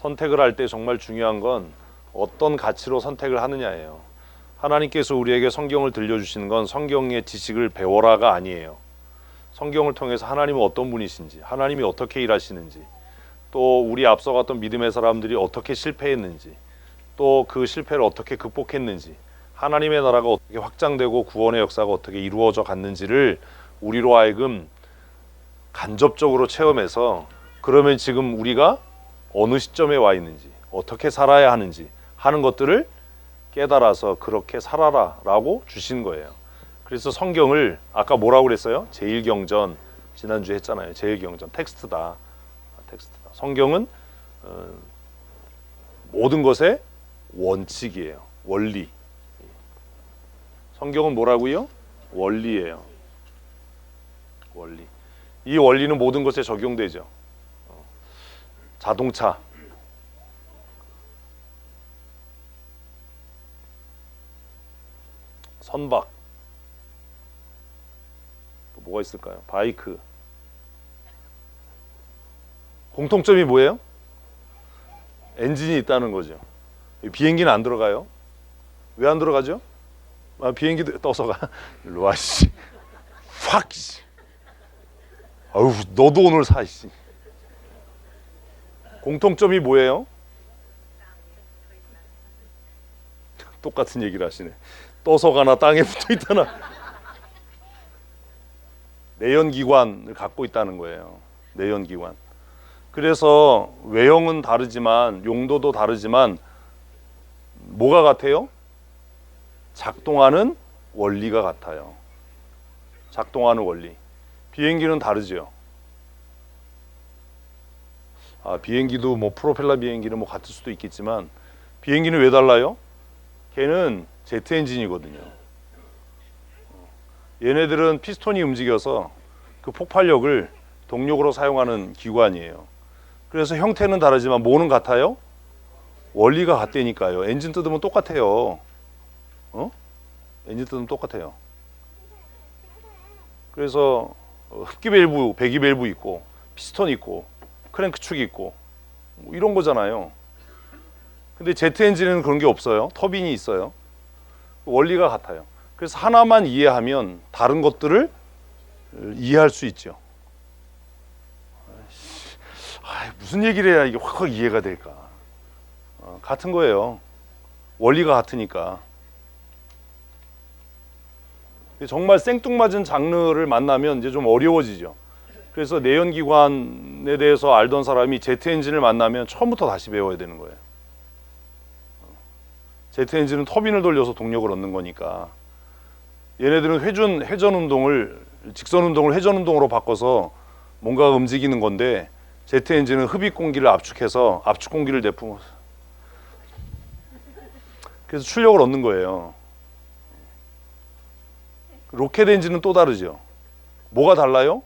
선택을 할 때 정말 중요한 건 어떤 가치로 선택을 하느냐예요. 하나님께서 우리에게 성경을 들려주시는 건 성경의 지식을 배워라가 아니에요. 성경을 통해서 하나님은 어떤 분이신지, 하나님이 어떻게 일하시는지, 또 우리 앞서갔던 믿음의 사람들이 어떻게 실패했는지, 또 그 실패를 어떻게 극복했는지, 하나님의 나라가 어떻게 확장되고 구원의 역사가 어떻게 이루어져 갔는지를 우리로 하여금 간접적으로 체험해서, 그러면 지금 우리가 어느 시점에 와 있는지, 어떻게 살아야 하는지 하는 것들을 깨달아서 그렇게 살아라 라고 주신 거예요. 그래서 성경을 아까 뭐라고 그랬어요? 제1경전 지난주에 했잖아요. 제1경전 텍스트다. 성경은 모든 것의 원칙이에요. 원리. 성경은 뭐라고요? 원리예요. 원리. 이 원리는 모든 것에 적용되죠. 자동차, 선박, 또 뭐가 있을까요? 바이크. 공통점이 뭐예요? 엔진이 있다는 거죠. 비행기는 안 들어가요. 왜 안 들어가죠? 비행기도 떠서 가. 일로 와, 씨. 확, 씨. 아유, 너도 오늘 사, 씨. 공통점이 뭐예요? 똑같은 얘기를 하시네. 떠서 가나 땅에 붙어 있다나. 내연기관을 갖고 있다는 거예요. 내연기관. 그래서 외형은 다르지만 용도도 다르지만 뭐가 같아요? 작동하는 원리가 같아요. 작동하는 원리. 비행기는 다르죠. 비행기도 뭐 프로펠러 비행기는 뭐 같을 수도 있겠지만 비행기는 왜 달라요? 걔는 제트 엔진이거든요. 얘네들은 피스톤이 움직여서 그 폭발력을 동력으로 사용하는 기관이에요. 그래서 형태는 다르지만 뭐는 같아요? 원리가 같다니까요. 엔진 뜯으면 똑같아요. 엔진 뜯으면 똑같아요. 그래서 흡기 밸브, 배기 밸브 있고 피스톤 있고 크랭크 축이 있고 뭐 이런 거잖아요. 근데 제트 엔진은 그런 게 없어요. 터빈이 있어요. 원리가 같아요. 그래서 하나만 이해하면 다른 것들을 이해할 수 있죠. 무슨 얘기를 해야 이게 확 이해가 될까? 같은 거예요. 원리가 같으니까. 정말 생뚱맞은 장르를 만나면 이제 좀 어려워지죠. 그래서 내연기관에 대해서 알던 사람이 제트 엔진을 만나면 처음부터 다시 배워야 되는 거예요. 제트 엔진은 터빈을 돌려서 동력을 얻는 거니까. 얘네들은 회전 운동을 직선 운동을 회전 운동으로 바꿔서 뭔가 움직이는 건데, 제트 엔진은 흡입 공기를 압축해서 압축 공기를 내뿜어서 그래서 출력을 얻는 거예요. 로켓 엔진은 또 다르죠. 뭐가 달라요?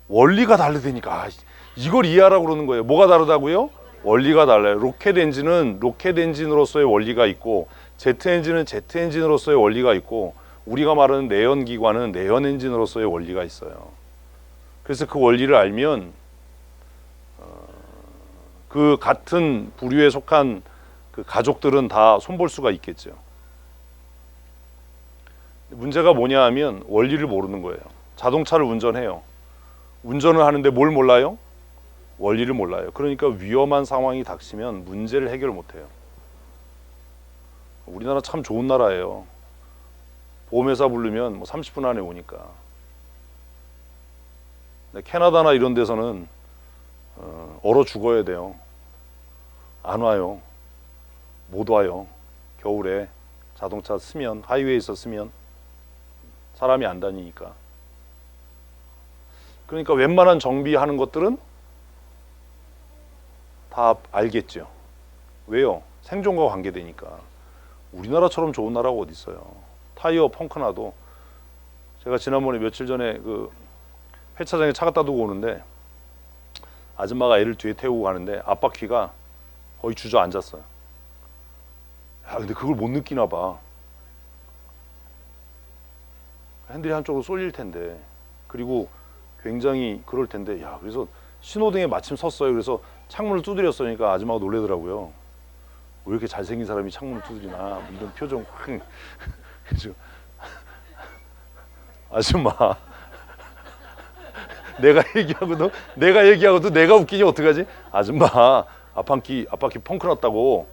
원리가 다르다니까. 이걸 이해하라고 그러는 거예요. 뭐가 다르다고요? 원리가 달라요. 로켓 엔진은 로켓 엔진으로서의 원리가 있고, 제트 엔진은 제트 엔진으로서의 원리가 있고, 우리가 말하는 내연 기관은 내연 엔진으로서의 원리가 있어요. 그래서 그 원리를 알면 그 같은 부류에 속한 그 가족들은 다 손볼 수가 있겠죠. 문제가 뭐냐 하면 원리를 모르는 거예요. 자동차를 운전해요. 운전을 하는데 뭘 몰라요? 원리를 몰라요. 그러니까 위험한 상황이 닥치면 문제를 해결 못해요. 우리나라 참 좋은 나라예요. 보험회사 부르면 뭐 30분 안에 오니까. 캐나다나 이런 데서는 얼어 죽어야 돼요. 안 와요. 못 와요. 겨울에 자동차 쓰면, 하이웨이에서 쓰면 사람이 안 다니니까. 그러니까 웬만한 정비하는 것들은 다 알겠죠. 왜요? 생존과 관계되니까. 우리나라처럼 좋은 나라가 어디 있어요. 타이어 펑크 나도. 제가 지난번에 며칠 전에 그 폐차장에 차 갖다 두고 오는데 아줌마가 애를 뒤에 태우고 가는데 앞바퀴가 거의 주저앉았어요. 근데 그걸 못 느끼나 봐. 핸들이 한쪽으로 쏠릴 텐데, 그리고 굉장히 그럴 텐데, 그래서 신호등에 마침 섰어요. 그래서 창문을 두드렸으니까 아줌마가 놀래더라고요. 왜 이렇게 잘생긴 사람이 창문을 두드리나, 뭐 이런 표정 확. 그래서 아줌마, 내가 얘기하고도 내가 웃기니 어떡하지? 아줌마, 앞바퀴 펑크 났다고.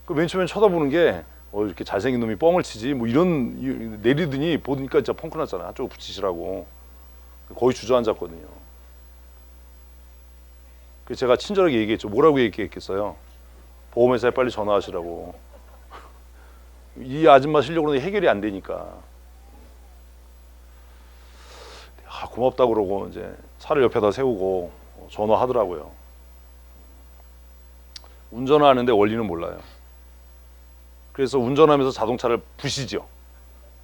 그 맨 처음에 쳐다보는 게 이렇게 잘생긴 놈이 뻥을 치지 뭐 이런, 내리더니 보니까 진짜 펑크 났잖아. 한쪽으로 붙이시라고. 거의 주저앉았거든요. 그래서 제가 친절하게 얘기했죠. 뭐라고 얘기했겠어요? 보험회사에 빨리 전화하시라고. 이 아줌마 실력으로는 해결이 안 되니까. 고맙다고 그러고 이제 차를 옆에다 세우고 전화하더라고요. 운전하는데 원리는 몰라요. 그래서 운전하면서 자동차를 부시죠.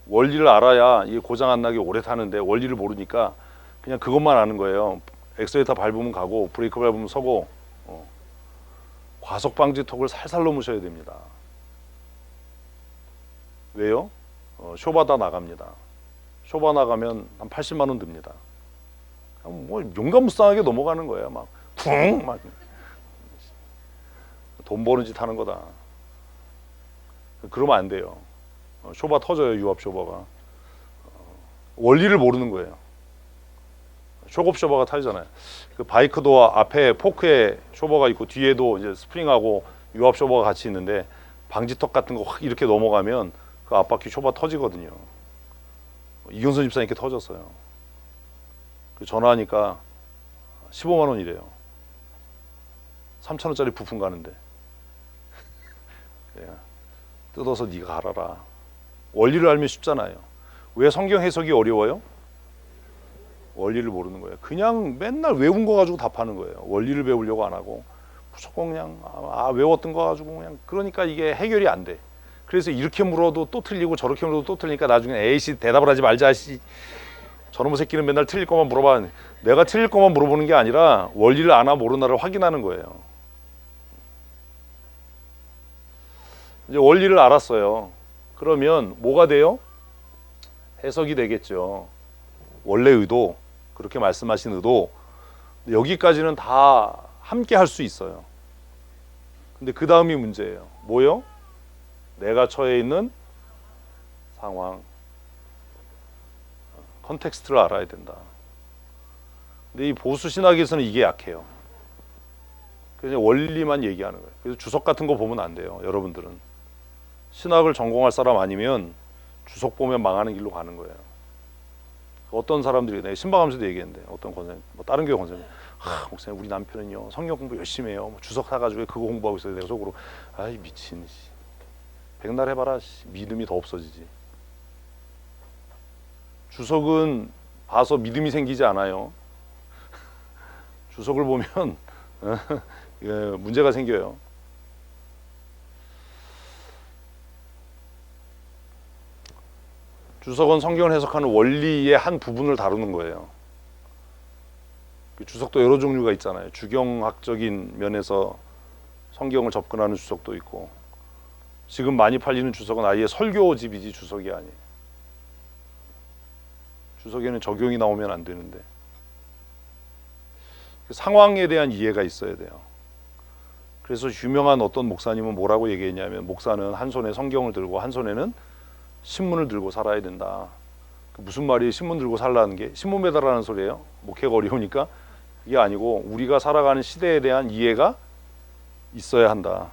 원리를 알아야 이게 고장 안 나게 오래 타는데 원리를 모르니까 그냥 그것만 아는 거예요. 엑셀레이터 밟으면 가고 브레이크 밟으면 서고. 과속 방지턱을 살살 넘으셔야 됩니다. 왜요? 쇼바다 나갑니다. 쇼바 나가면 한 80만 원 듭니다. 뭐 용감무쌍하게 넘어가는 거예요. 막 쿵 막 돈 버는 짓 하는 거다. 그러면 안 돼요. 쇼바 터져요. 유압 쇼바가. 원리를 모르는 거예요. 쇼급 쇼바가 타잖아요. 그 바이크도 앞에 포크에 쇼바가 있고 뒤에도 이제 스프링하고 유압 쇼바가 같이 있는데 방지턱 같은 거 확 이렇게 넘어가면 그 앞바퀴 쇼바 터지거든요. 이경선 집사님께 터졌어요. 전화하니까 15만 원이래요. 3천 원짜리 부품 가는데. 뜯어서 네가 알아라. 원리를 알면 쉽잖아요. 왜 성경 해석이 어려워요? 원리를 모르는 거예요. 그냥 맨날 외운 거 가지고 답하는 거예요. 원리를 배우려고 안 하고 무조건 그냥 외웠던 거 가지고 그냥. 그러니까 이게 해결이 안 돼. 그래서 이렇게 물어도 또 틀리고 저렇게 물어도 또 틀리니까 나중에 에이씨 대답을 하지 말자. 저놈의 새끼는 맨날 틀릴 것만 물어봐. 내가 틀릴 것만 물어보는 게 아니라 원리를 아나 모르나를 확인하는 거예요. 이제 원리를 알았어요. 그러면 뭐가 돼요? 해석이 되겠죠. 원래 의도, 그렇게 말씀하신 의도, 여기까지는 다 함께 할 수 있어요. 근데 그 다음이 문제예요. 뭐요? 내가 처해 있는 상황, 컨텍스트를 알아야 된다. 근데 이 보수 신학에서는 이게 약해요. 그래서 원리만 얘기하는 거예요. 그래서 주석 같은 거 보면 안 돼요. 여러분들은 신학을 전공할 사람 아니면 주석 보면 망하는 길로 가는 거예요. 어떤 사람들이, 내가 신방하면서도 얘기했는데, 어떤 권사님, 뭐 다른 교회 권사님, 목사님 우리 남편은요 성경 공부 열심히 해요. 뭐 주석 사가지고 그거 공부하고 있어요. 내가 속으로 아이 미친, 백날 해봐라 믿음이 더 없어지지. 주석은 봐서 믿음이 생기지 않아요. 주석을 보면 문제가 생겨요. 주석은 성경을 해석하는 원리의 한 부분을 다루는 거예요. 주석도 여러 종류가 있잖아요. 주경학적인 면에서 성경을 접근하는 주석도 있고, 지금 많이 팔리는 주석은 아예 설교집이지 주석이 아니에요. 주석에는 적용이 나오면 안 되는데, 상황에 대한 이해가 있어야 돼요. 그래서 유명한 어떤 목사님은 뭐라고 얘기했냐면, 목사는 한 손에 성경을 들고 한 손에는 신문을 들고 살아야 된다. 무슨 말이 신문 들고 살라는 게, 신문 배달하는 소리예요? 목회가 어려우니까? 이게 아니고 우리가 살아가는 시대에 대한 이해가 있어야 한다.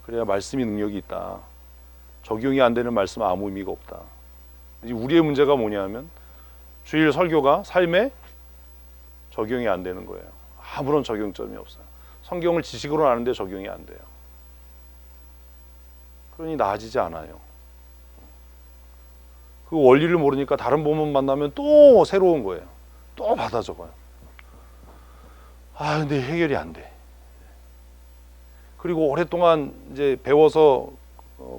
그래야 말씀이 능력이 있다. 적용이 안 되는 말씀은 아무 의미가 없다. 우리의 문제가 뭐냐면 주일 설교가 삶에 적용이 안 되는 거예요. 아무런 적용점이 없어요. 성경을 지식으로 아는데 적용이 안 돼요. 그러니 나아지지 않아요. 그 원리를 모르니까 다른 본문 만나면 또 새로운 거예요. 또 받아 적어요. 근데 해결이 안 돼. 그리고 오랫동안 이제 배워서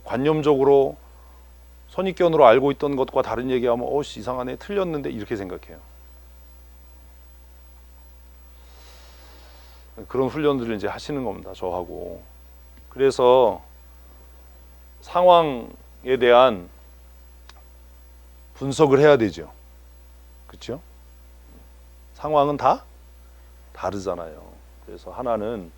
관념적으로 선입견으로 알고 있던 것과 다른 얘기하면 이상하네, 틀렸는데, 이렇게 생각해요. 그런 훈련들을 이제 하시는 겁니다. 저하고. 그래서 상황에 대한 분석을 해야 되죠. 그렇죠? 상황은 다 다르잖아요. 그래서 하나는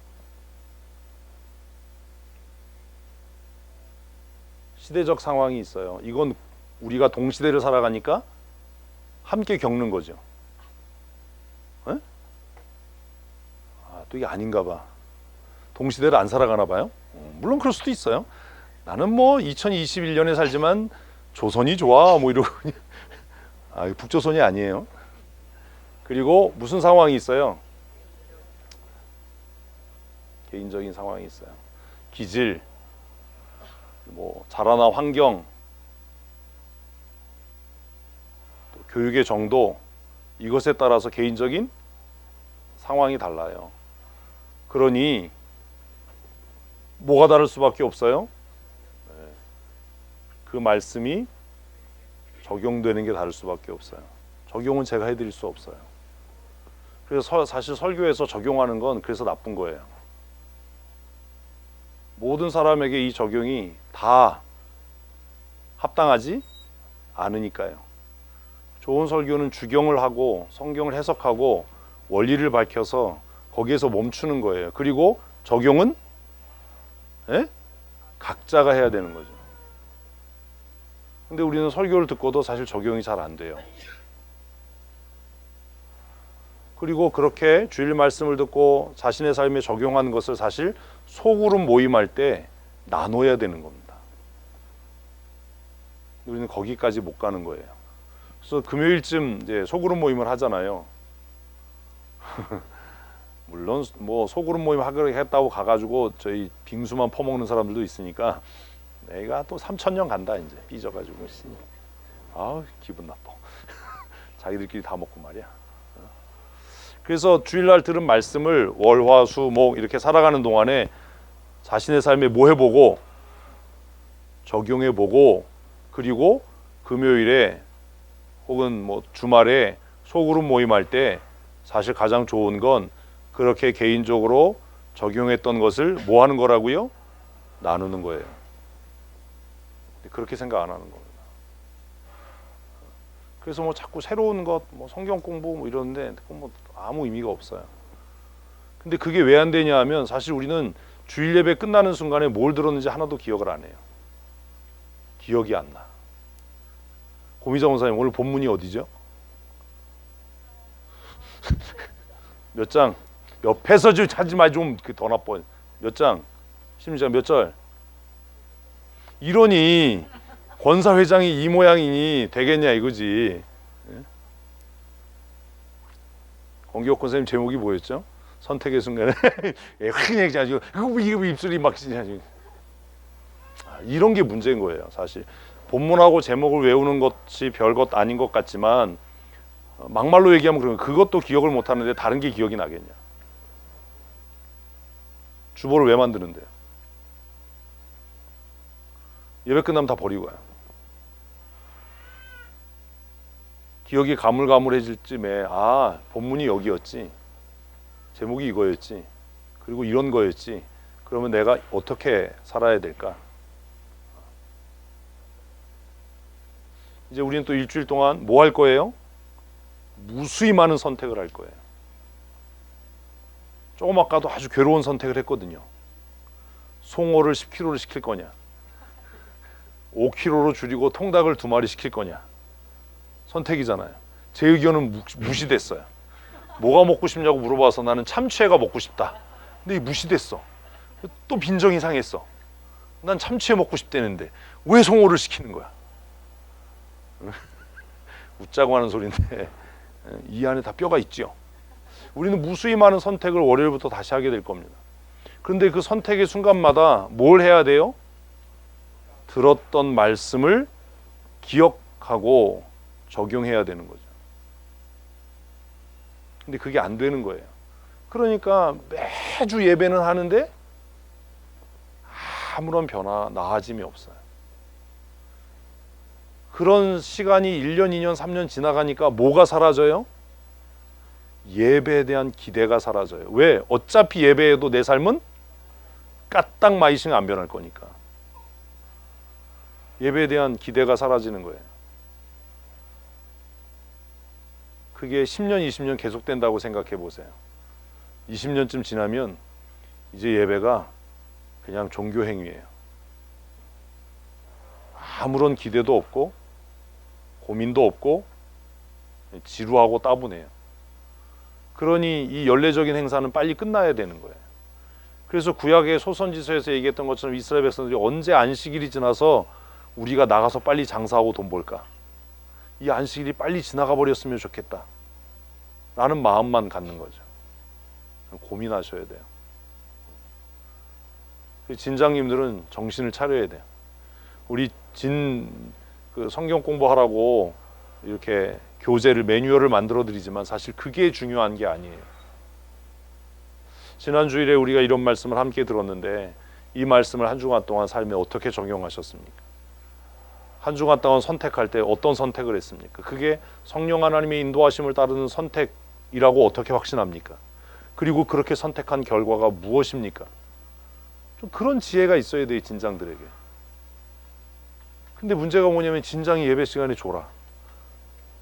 시대적 상황이 있어요. 이건 우리가 동시대를 살아가니까 함께 겪는 거죠. 에? 또 이게 아닌가 봐. 동시대를 안 살아가나 봐요. 물론 그럴 수도 있어요. 나는 뭐 2021년에 살지만 조선이 좋아 뭐 이러고 북조선이 아니에요. 그리고 무슨 상황이 있어요? 개인적인 상황이 있어요. 기질, 뭐 자라나 환경, 또 교육의 정도, 이것에 따라서 개인적인 상황이 달라요. 그러니 뭐가 다를 수밖에 없어요? 그 말씀이 적용되는 게 다를 수밖에 없어요. 적용은 제가 해드릴 수 없어요. 그래서 사실 설교에서 적용하는 건 그래서 나쁜 거예요. 모든 사람에게 이 적용이 다 합당하지 않으니까요. 좋은 설교는 주경을 하고 성경을 해석하고 원리를 밝혀서 거기에서 멈추는 거예요. 그리고 적용은 각자가 해야 되는 거죠. 근데 우리는 설교를 듣고도 사실 적용이 잘 안 돼요. 그리고 그렇게 주일 말씀을 듣고 자신의 삶에 적용하는 것을 사실 소그룹 모임할 때 나눠야 되는 겁니다. 우리는 거기까지 못 가는 거예요. 그래서 금요일쯤 이제 소그룹 모임을 하잖아요. 물론 뭐 소그룹 모임 하겠다고 가가지고 저희 빙수만 퍼먹는 사람들도 있으니까 내가 또 3,000년 간다 이제 삐져가지고 기분 나빠. 자기들끼리 다 먹고 말이야. 그래서 주일날 들은 말씀을 월, 화, 수, 목 이렇게 살아가는 동안에 자신의 삶에 뭐 해보고 적용해보고 그리고 금요일에 혹은 뭐 주말에 소그룹 모임할 때 사실 가장 좋은 건 그렇게 개인적으로 적용했던 것을 뭐 하는 거라고요? 나누는 거예요. 그렇게 생각 안 하는 겁니다. 그래서 뭐 자꾸 새로운 것, 뭐 성경 공부 뭐 이러는데 그건 뭐 아무 의미가 없어요. 근데 그게 왜 안 되냐 하면 사실 우리는 주일 예배 끝나는 순간에 뭘 들었는지 하나도 기억을 안 해요. 기억이 안 나. 고미자 원사님 오늘 본문이 어디죠? 몇 장? 옆에서 좀 찾지 마 좀 더 나빠. 몇 장? 심지어 몇 절? 이러니 권사 회장이 이 모양이니 되겠냐 이거지. 권기옥 권사님 제목이 뭐였죠? 선택의 순간에 확인해가지고 이거 입술이 막 이런 게 문제인 거예요. 사실 본문하고 제목을 외우는 것이 별것 아닌 것 같지만 막말로 얘기하면 그러면 그것도 기억을 못 하는데 다른 게 기억이 나겠냐? 주보를 왜 만드는데요? 예배 끝나면 다 버리고 가요. 기억이 가물가물해질 쯤에 본문이 여기였지, 제목이 이거였지, 그리고 이런 거였지. 그러면 내가 어떻게 살아야 될까? 이제 우리는 또 일주일 동안 뭐 할 거예요? 무수히 많은 선택을 할 거예요. 조금 아까도 아주 괴로운 선택을 했거든요. 송어를 10kg를 시킬 거냐, 5kg로 줄이고 통닭을 2마리 시킬 거냐. 선택이잖아요. 제 의견은 무시됐어요. 뭐가 먹고 싶냐고 물어봐서 나는 참치회가 먹고 싶다. 근데 무시됐어. 또 빈정이 상했어. 난 참치회 먹고 싶다는데 왜 송어를 시키는 거야? 웃자고 하는 소리인데 이 안에 다 뼈가 있죠. 우리는 무수히 많은 선택을 월요일부터 다시 하게 될 겁니다. 그런데 그 선택의 순간마다 뭘 해야 돼요? 들었던 말씀을 기억하고 적용해야 되는 거죠. 근데 그게 안 되는 거예요. 그러니까 매주 예배는 하는데 아무런 변화, 나아짐이 없어요. 그런 시간이 1년, 2년, 3년 지나가니까 뭐가 사라져요? 예배에 대한 기대가 사라져요. 왜? 어차피 예배에도 내 삶은 까딱 마이싱 안 변할 거니까. 예배에 대한 기대가 사라지는 거예요. 그게 10년, 20년 계속된다고 생각해 보세요. 20년쯤 지나면 이제 예배가 그냥 종교 행위예요. 아무런 기대도 없고 고민도 없고 지루하고 따분해요. 그러니 이 연례적인 행사는 빨리 끝나야 되는 거예요. 그래서 구약의 소선지서에서 얘기했던 것처럼 이스라엘 백성들이 언제 안식일이 지나서 우리가 나가서 빨리 장사하고 돈 벌까? 이 안식일이 빨리 지나가 버렸으면 좋겠다 라는 마음만 갖는 거죠. 고민하셔야 돼요. 진장님들은 정신을 차려야 돼요. 우리 그 성경 공부하라고 이렇게 교재를 매뉴얼을 만들어 드리지만 사실 그게 중요한 게 아니에요. 지난 주일에 우리가 이런 말씀을 함께 들었는데 이 말씀을 한 주간 동안 삶에 어떻게 적용하셨습니까? 한 주간 동안 선택할 때 어떤 선택을 했습니까? 그게 성령 하나님의 인도하심을 따르는 선택이라고 어떻게 확신합니까? 그리고 그렇게 선택한 결과가 무엇입니까? 좀 그런 지혜가 있어야 돼요, 진장들에게. 근데 문제가 뭐냐면 진장이 예배 시간에 졸아.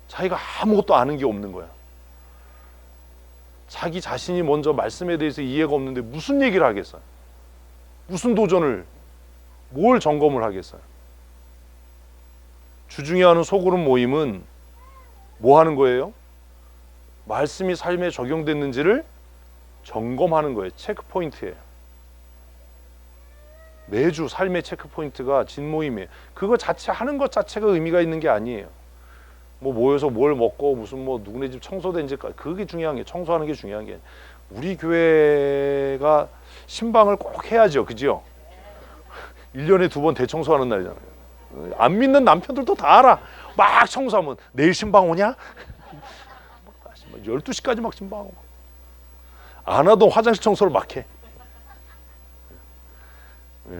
자기가 아무것도 아는 게 없는 거야. 자기 자신이 먼저 말씀에 대해서 이해가 없는데 무슨 얘기를 하겠어요? 무슨 도전을, 뭘 점검을 하겠어요? 주중에 하는 소그룹 모임은 뭐 하는 거예요? 말씀이 삶에 적용됐는지를 점검하는 거예요. 체크포인트예요. 매주 삶의 체크포인트가 진모임이에요. 그거 자체 하는 것 자체가 의미가 있는 게 아니에요. 뭐 모여서 뭘 먹고 무슨 뭐 누구네 집 청소된지까지 그게 중요한 게, 청소하는 게 중요한 게 아니에요. 우리 교회가 신방을 꼭 해야죠. 그죠? 1년에 2번 대청소하는 날이잖아요. 안 믿는 남편들도 다 알아. 막 청소하면 내일 신방 오냐? 12시까지 막 신방하고. 안 하던 화장실 청소를 막 해.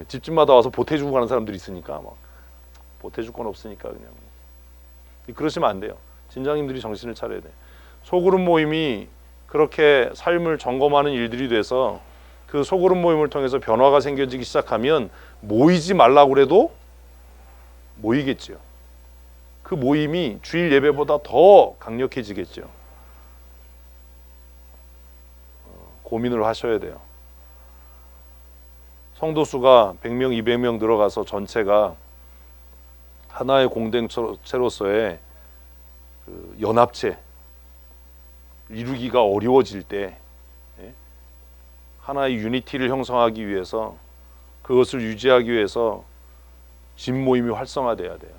집집마다 와서 보태주고 가는 사람들이 있으니까 막 보태줄 건 없으니까 그냥 그러시면 안 돼요. 진장님들이 정신을 차려야 돼요. 소그룹 모임이 그렇게 삶을 점검하는 일들이 돼서 그 소그룹 모임을 통해서 변화가 생겨지기 시작하면 모이지 말라고 그래도 모이겠죠. 그 모임이 주일 예배보다 더 강력해지겠죠. 고민을 하셔야 돼요. 성도 수가 100명, 200명 들어가서 전체가 하나의 공동체로서의 그 연합체 이루기가 어려워질 때 하나의 유니티를 형성하기 위해서, 그것을 유지하기 위해서 진 모임이 활성화돼야 돼요.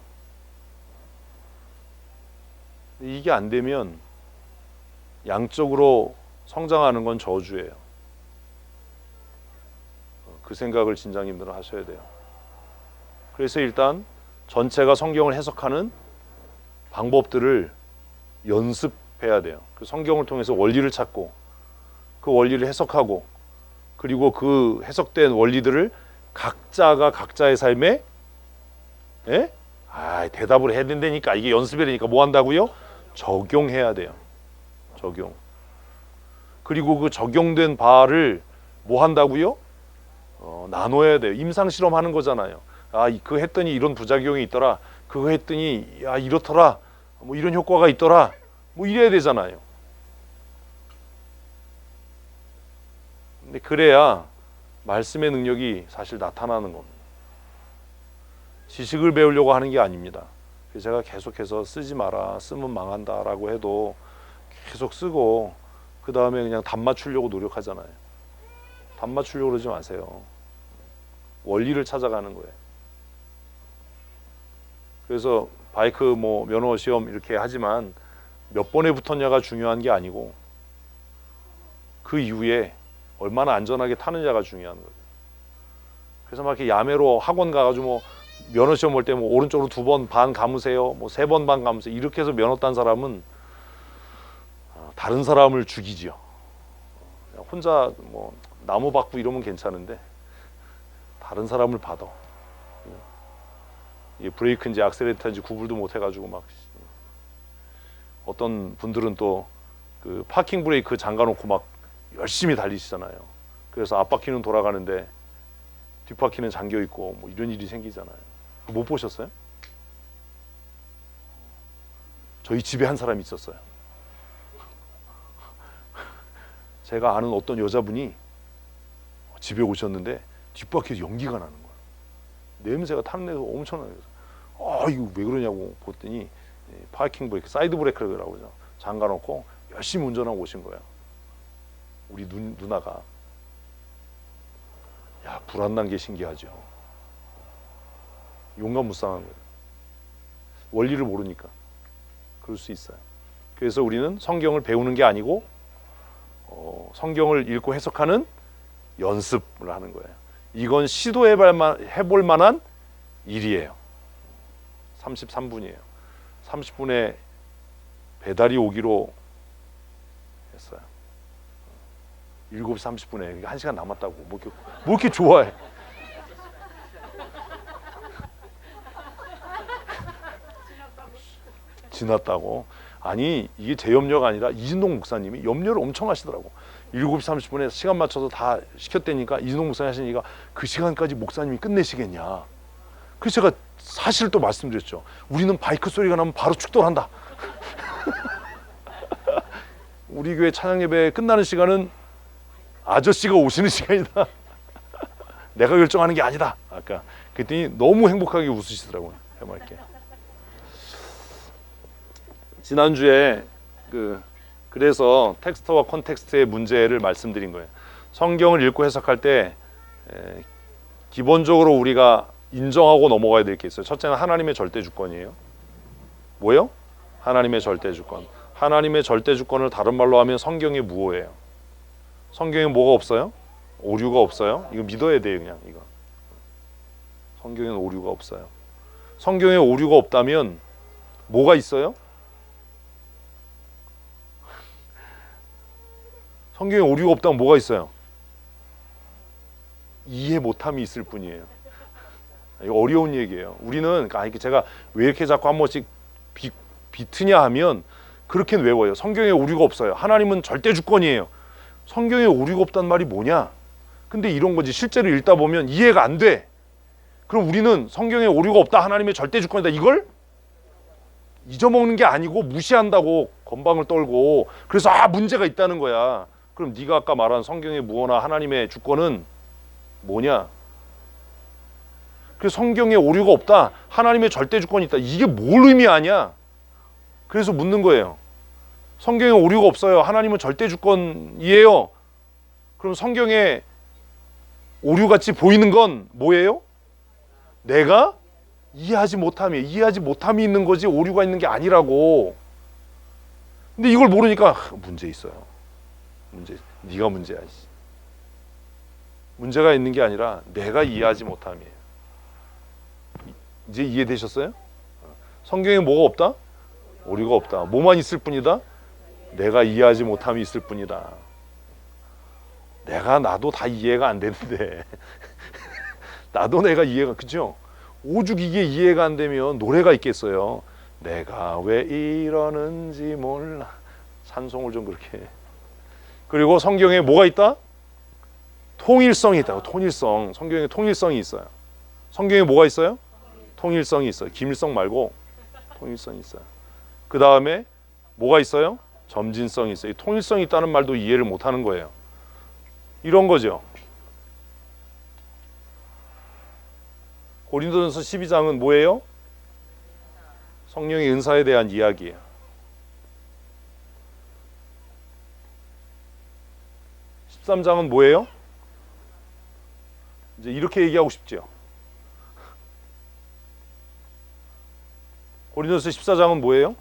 이게 안 되면 양적으로 성장하는 건 저주예요. 그 생각을 진장님들은 하셔야 돼요. 그래서 일단 전체가 성경을 해석하는 방법들을 연습해야 돼요. 그 성경을 통해서 원리를 찾고 그 원리를 해석하고, 그리고 그 해석된 원리들을 각자가 각자의 삶에 대답을 해야 된다니까. 이게 연습이라니까. 뭐 한다고요? 적용해야 돼요. 적용. 그리고 그 적용된 바를 뭐 한다고요? 나눠야 돼요. 임상실험 하는 거잖아요. 그거 했더니 이런 부작용이 있더라. 그거 했더니 이렇더라. 뭐 이런 효과가 있더라. 뭐 이래야 되잖아요. 근데 그래야 말씀의 능력이 사실 나타나는 겁니다. 지식을 배우려고 하는 게 아닙니다. 그래서 제가 계속해서 쓰지 마라, 쓰면 망한다 라고 해도 계속 쓰고 그 다음에 그냥 답 맞추려고 노력하잖아요. 답 맞추려고 그러지 마세요. 원리를 찾아가는 거예요. 그래서 바이크 뭐 면허 시험 이렇게 하지만 몇 번에 붙었냐가 중요한 게 아니고 그 이후에 얼마나 안전하게 타느냐가 중요한 거예요. 그래서 막 이렇게 야매로 학원 가가지고 뭐 면허 시험 볼 때 뭐 오른쪽으로 2번 반 감으세요, 뭐 3번 반 감으세요 이렇게 해서 면허 딴 사람은 다른 사람을 죽이지요. 혼자 뭐 나무 밟고 이러면 괜찮은데 다른 사람을 받아. 이게 브레이크인지 악셀레이터인지 구분도 못 해가지고 막 어떤 분들은 또 그 파킹 브레이크 잠가놓고 막 열심히 달리시잖아요. 그래서 앞바퀴는 돌아가는데 뒷바퀴는 잠겨 있고 뭐 이런 일이 생기잖아요. 못 보셨어요? 저희 집에 한 사람이 있었어요. 제가 아는 어떤 여자분이 집에 오셨는데 뒷바퀴에서 연기가 나는 거예요. 냄새가 타는 데서 엄청나게. 이거 왜 그러냐고 봤더니 파킹 브레이크, 사이드 브레이크라고 그러죠. 잠가놓고 열심히 운전하고 오신 거예요. 우리 누나가. 야, 불안난 게 신기하죠. 용감무쌍한 거예요. 원리를 모르니까 그럴 수 있어요. 그래서 우리는 성경을 배우는 게 아니고 성경을 읽고 해석하는 연습을 하는 거예요. 이건 시도해볼 만한 일이에요. 33분이에요. 30분에 배달이 오기로 했어요. 7시 30분에 1시간 남았다고. 뭐 이렇게 좋아해. 지났다고. 아니, 이게 제 염려가 아니라 이진동 목사님이 염려를 엄청 하시더라고. 7시 30분에 시간 맞춰서 다 시켰다니까 이진동 목사님 하시니까 그 시간까지 목사님이 끝내시겠냐. 그래서 제가 사실 또 말씀드렸죠. 우리는 바이크 소리가 나면 바로 축도한다. 우리 교회 찬양 예배 끝나는 시간은 아저씨가 오시는 시간이다. 내가 결정하는 게 아니다. 아까 그랬더니 너무 행복하게 웃으시더라고요. 해맑게. 지난주에 그래서 텍스트와 콘텍스트의 문제를 말씀드린 거예요. 성경을 읽고 해석할 때 기본적으로 우리가 인정하고 넘어가야 될 게 있어요. 첫째는 하나님의 절대 주권이에요. 뭐예요? 하나님의 절대 주권. 하나님의 절대 주권을 다른 말로 하면 성경의 무오예요. 성경에 뭐가 없어요? 오류가 없어요. 이거 믿어야 돼요. 그냥 이거. 성경에는 오류가 없어요. 성경에 오류가 없다면 뭐가 있어요? 성경에 오류가 없다면 뭐가 있어요? 이해 못함이 있을 뿐이에요. 이거 어려운 얘기예요. 우리는 제가 왜 이렇게 자꾸 한 번씩 비트냐 하면 그렇게는 외워요. 성경에 오류가 없어요. 하나님은 절대 주권이에요. 성경에 오류가 없다는 말이 뭐냐? 근데 이런 거지. 실제로 읽다 보면 이해가 안 돼. 그럼 우리는 성경에 오류가 없다, 하나님의 절대 주권이다, 이걸 잊어먹는 게 아니고 무시한다고 건방을 떨고, 그래서 문제가 있다는 거야. 그럼 네가 아까 말한 성경의 무어나 하나님의 주권은 뭐냐? 그래서 성경에 오류가 없다, 하나님의 절대 주권이 있다, 이게 뭘 의미하냐? 그래서 묻는 거예요. 성경에 오류가 없어요. 하나님은 절대 주권이에요. 그럼 성경에 오류같이 보이는 건 뭐예요? 내가 이해하지 못함이 있는 거지 오류가 있는 게 아니라고. 근데 이걸 모르니까 문제 있어요. 네가 문제야. 문제가 있는 게 아니라 내가 이해하지 못함이에요. 이제 이해되셨어요? 성경에 뭐가 없다? 오류가 없다. 뭐만 있을 뿐이다? 내가 이해하지 못함이 있을 뿐이다. 나도 다 이해가 안 되는데 나도 내가 이해가, 그죠? 오죽 이게 이해가 안 되면 노래가 있겠어요. 내가 왜 이러는지 몰라. 찬송을 좀 그렇게. 그리고 성경에 뭐가 있다? 통일성이 있다. 통일성. 성경에 통일성이 있어요. 성경에 뭐가 있어요? 통일성이 있어요. 김일성 말고 통일성이 있어요. 그 다음에 뭐가 있어요? 점진성이 있어요. 통일성이 있다는 말도 이해를 못하는 거예요. 이런 거죠. 고린도전서 12장은 뭐예요? 성령의 은사에 대한 이야기예요. 13장은 뭐예요? 이제 이렇게 얘기하고 싶죠. 고린도전서 14장은 뭐예요?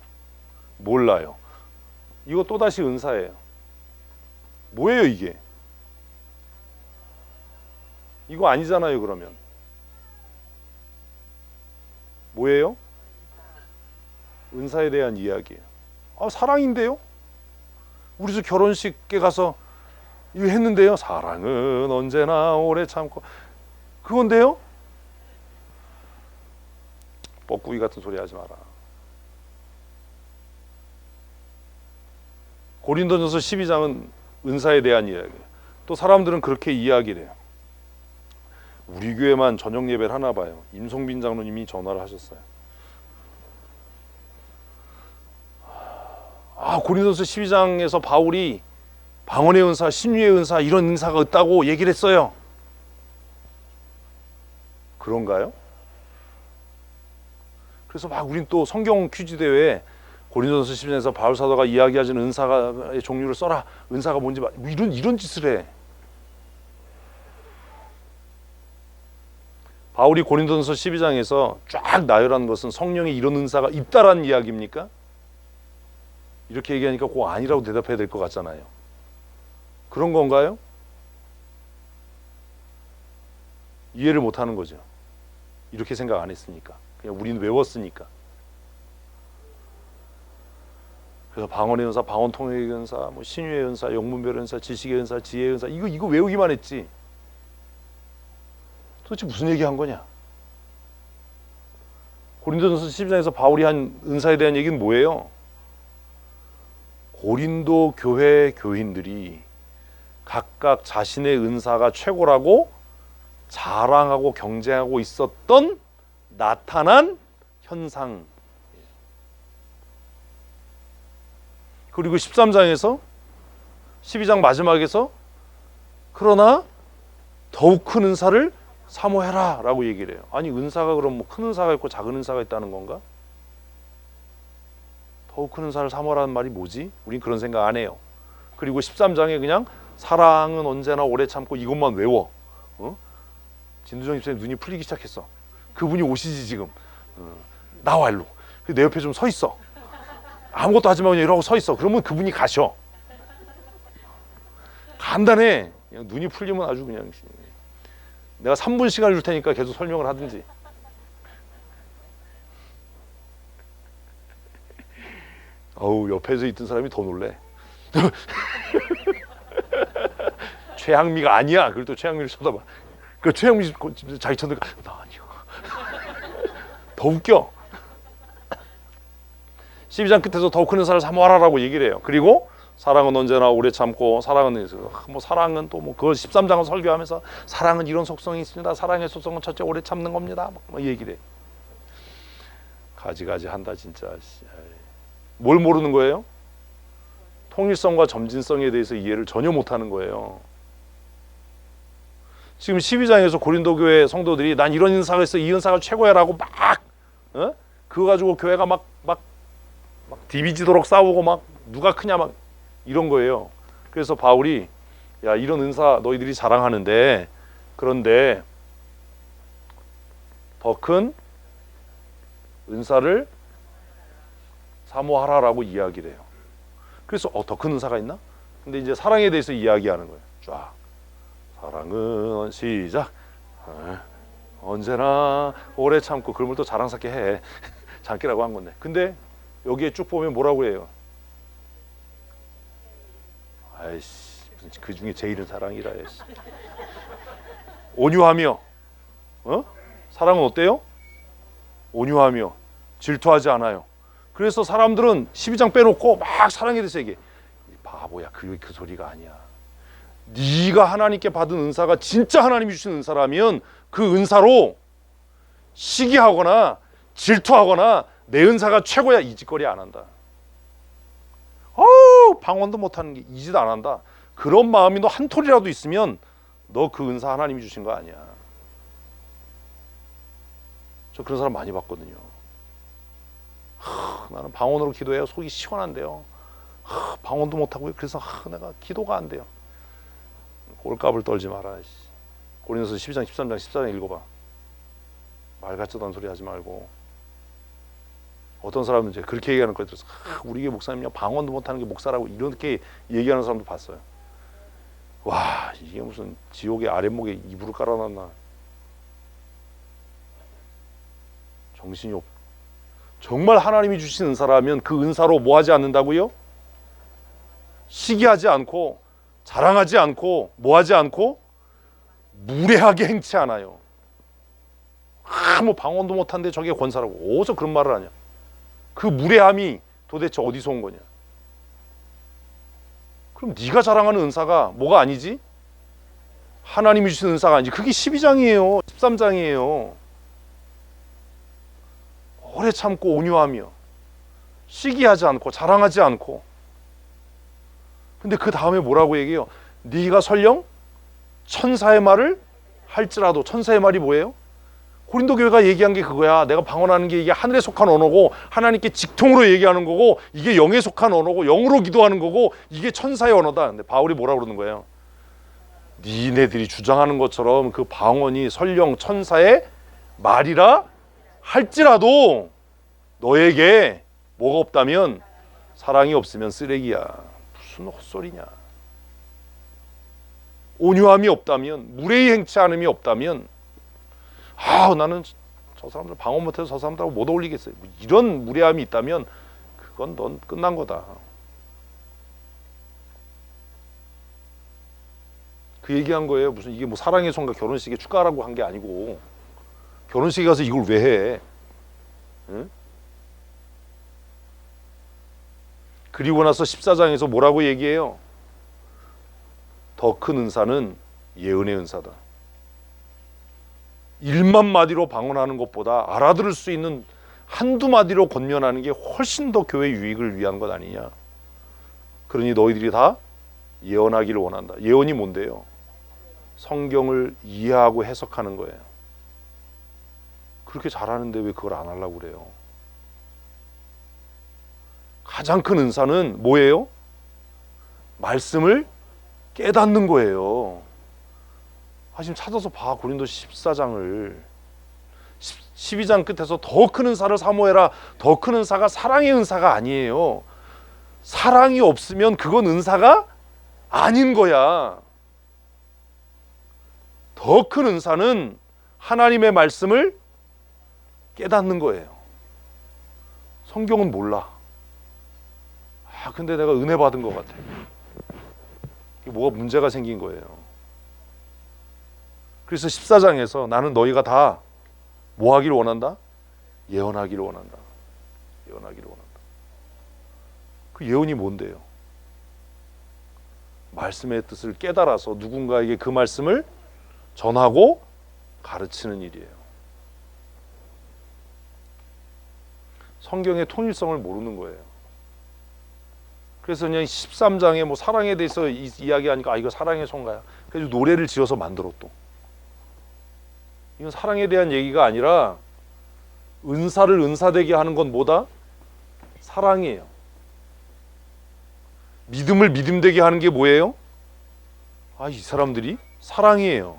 몰라요. 이거 또다시 은사예요. 뭐예요 이게? 이거 아니잖아요. 그러면 뭐예요? 은사에 대한 이야기예요. 사랑인데요? 우리 집 결혼식에 가서 이거 했는데요. 사랑은 언제나 오래 참고, 그건데요? 뻐꾸기 같은 소리 하지 마라. 고린도전서 12장은 은사에 대한 이야기예요. 또 사람들은 그렇게 이야기를 해요. 우리 교회만 저녁 예배를 하나 봐요. 임송빈 장로님이 전화를 하셨어요. 고린도전서 12장에서 방언의 은사, 신유의 은사 이런 은사가 있다고 얘기를 했어요. 그런가요? 그래서 막 우린 또 성경 퀴즈 대회에 고린도전서 10장에서 바울 사도가 이야기하는 은사의 종류를 써라. 은사가 뭔지 이런 짓을 해. 바울이 고린도전서 12장에서 쫙 나열한 것은 성령의 이런 은사가 있다라는 이야기입니까? 이렇게 얘기하니까 꼭 아니라고 대답해야 될 것 같잖아요. 그런 건가요? 이해를 못하는 거죠. 이렇게 생각 안 했으니까. 그냥 우리는 외웠으니까. 그래서 방언의 은사, 방언 통역의 은사, 뭐 신유의 은사, 영문별 은사, 지식의 은사, 지혜의 은사 이거 외우기만 했지. 도대체 무슨 얘기한 거냐? 고린도전서 12장에서 바울이 한 은사에 대한 얘기는 뭐예요? 고린도 교회 교인들이 각각 자신의 은사가 최고라고 자랑하고 경쟁하고 있었던 나타난 현상. 그리고 13장에서 12장 마지막에서 그러나 더욱 큰 은사를 사모해라 라고 얘기를 해요. 아니 은사가 그럼 뭐 큰 은사가 있고 작은 은사가 있다는 건가? 더욱 큰 은사를 사모하라는 말이 뭐지? 우린 그런 생각 안 해요. 그리고 13장에 그냥 사랑은 언제나 오래 참고 이것만 외워. 진두정 집사님 눈이 풀리기 시작했어. 그분이 오시지 지금. 나와 일로. 내 옆에 좀 서 있어. 아무것도 하지 말고 그냥 이러고 서 있어. 그러면 그분이 가셔. 간단해. 그냥 눈이 풀리면 아주 그냥. 내가 3분 시간을 줄 테니까 계속 설명을 하든지. 어우 옆에서 있던 사람이 더 놀래. 최양미가 아니야. 그걸 또 최양미를 쳐다봐. 그 최양미 자기 쳐다봐. 나 아니야. 더 웃겨. 12장 끝에서 더 큰 은사를 사모하라라고 얘기를 해요. 그리고 사랑은 언제나 오래 참고 사랑은 뭐 사랑은 또 뭐 그걸 13장을 설교하면서 사랑은 이런 속성이 있습니다. 사랑의 속성은 첫째 오래 참는 겁니다. 뭐 얘기를 해. 가지가지 한다 진짜. 뭘 모르는 거예요? 통일성과 점진성에 대해서 이해를 전혀 못하는 거예요. 지금 12장에서 고린도 교회 성도들이 난 이런 은사가 있어, 이 은사가 최고야라고 막 그거 가지고 교회가 막 디비지도록 싸우고 막 누가 크냐 막 이런 거예요. 그래서 바울이 야 이런 은사 너희들이 자랑하는데 그런데 더 큰 은사를 사모하라라고 이야기를 해요. 그래서 더 큰 은사가 있나? 근데 이제 사랑에 대해서 이야기하는 거예요. 쫙 사랑은 시작 언제나 오래 참고 그걸 또 자랑스럽게 해. 장기라고 한 건데 근데 여기에 쭉 보면 뭐라고 해요? 아이씨 무슨 그 중에 제일은 사랑이라 했어. 온유하며 사랑은 어때요? 온유하며 질투하지 않아요. 그래서 사람들은 12장 빼놓고 막 사랑에 대해서 얘기해. 바보야 그 소리가 아니야. 네가 하나님께 받은 은사가 진짜 하나님이 주신 은사라면 그 은사로 시기하거나 질투하거나 내 은사가 최고야 이 짓거리 안 한다. 방언도 못하는 게 이 짓 안 한다. 그런 마음이 너 한 톨이라도 있으면 너 그 은사 하나님이 주신 거 아니야. 저 그런 사람 많이 봤거든요. 나는 방언으로 기도해요. 속이 시원한데요. 방언도 못하고요. 그래서 내가 기도가 안 돼요. 꼴값을 떨지 마라. 고린도서 12장 13장 14장 읽어봐. 말 같지도 않은 소리 하지 말고. 어떤 사람은 이제 그렇게 얘기하는 걸 들어서 우리 교회 목사님요 방언도 못하는 게 목사라고 이렇게 얘기하는 사람도 봤어요. 와 이게 무슨 지옥의 아랫목에 이불을 깔아놨나. 정신이 없. 정말 하나님이 주신 은사라면 그 은사로 뭐 하지 않는다고요? 시기하지 않고 자랑하지 않고 뭐 하지 않고 무례하게 행치 않아요. 뭐 방언도 못하는데 저게 권사라고 어디서 그런 말을 하냐. 그 무례함이 도대체 어디서 온 거냐. 그럼 네가 자랑하는 은사가 뭐가 아니지? 하나님이 주신 은사가 아니지. 그게 12장이에요 13장이에요 오래 참고 온유하며 시기하지 않고 자랑하지 않고 근데 그 다음에 뭐라고 얘기해요? 네가 설령 천사의 말을 할지라도. 천사의 말이 뭐예요? 고린도 교회가 얘기한 게 그거야. 내가 방언하는 게 이게 하늘에 속한 언어고 하나님께 직통으로 얘기하는 거고 이게 영에 속한 언어고 영으로 기도하는 거고 이게 천사의 언어다. 근데 바울이 뭐라고 그러는 거예요? 니네들이 주장하는 것처럼 그 방언이 설령 천사의 말이라 할지라도 너에게 뭐가 없다면 사랑이 없으면 쓰레기야. 무슨 헛소리냐. 온유함이 없다면, 무례히 행치 않음이 없다면, 나는 저 사람들 방언 못해서 저 사람들하고 못 어울리겠어요. 이런 무례함이 있다면 그건 넌 끝난 거다. 그 얘기한 거예요. 무슨 이게 뭐 사랑의 son가 결혼식에 축가라고 한 게 아니고 결혼식에 가서 이걸 왜 해? 응? 그리고 나서 14장에서 뭐라고 얘기해요? 더 큰 은사는 예언의 은사다. 1만 마디로 방언하는 것보다 알아들을 수 있는 한두 마디로 권면하는 게 훨씬 더 교회 유익을 위한 것 아니냐. 그러니 너희들이 다 예언하기를 원한다. 예언이 뭔데요? 성경을 이해하고 해석하는 거예요. 그렇게 잘하는데 왜 그걸 안 하려고 그래요? 가장 큰 은사는 뭐예요? 말씀을 깨닫는 거예요. 지금 찾아서 봐. 고린도서 14장을 12장 끝에서 더 큰 은사를 사모해라. 더 큰 은사가 사랑의 은사가 아니에요. 사랑이 없으면 그건 은사가 아닌 거야. 더 큰 은사는 하나님의 말씀을 깨닫는 거예요. 성경은 몰라. 근데 내가 은혜 받은 것 같아. 뭐가 문제가 생긴 거예요. 그래서 14장에서 나는 너희가 다 뭐 하기를 원한다? 예언하기를 원한다. 예언하기를 원한다. 그 예언이 뭔데요? 말씀의 뜻을 깨달아서 누군가에게 그 말씀을 전하고 가르치는 일이에요. 성경의 통일성을 모르는 거예요. 그래서 그냥 13장에 뭐 사랑에 대해서 이야기하니까 이거 사랑의 son가야. 그래서 노래를 지어서 만들어 또. 이건 사랑에 대한 얘기가 아니라 은사를 은사되게 하는 건 뭐다? 사랑이에요. 믿음을 믿음되게 하는 게 뭐예요? 이 사람들이 사랑이에요.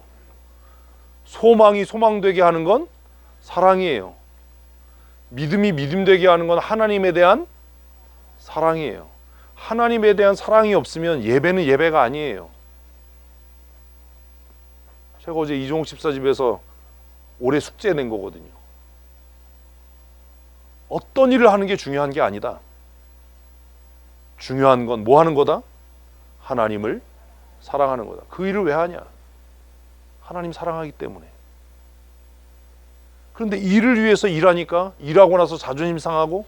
소망이 소망되게 하는 건 사랑이에요. 믿음이 믿음되게 하는 건 하나님에 대한 사랑이에요. 하나님에 대한 사랑이 없으면 예배는 예배가 아니에요. 제가 어제 이종욱 집사집에서 올해 숙제 낸 거거든요. 어떤 일을 하는 게 중요한 게 아니다. 중요한 건 뭐 하는 거다? 하나님을 사랑하는 거다. 그 일을 왜 하냐? 하나님 사랑하기 때문에. 그런데 일을 위해서 일하니까 일하고 나서 자존심 상하고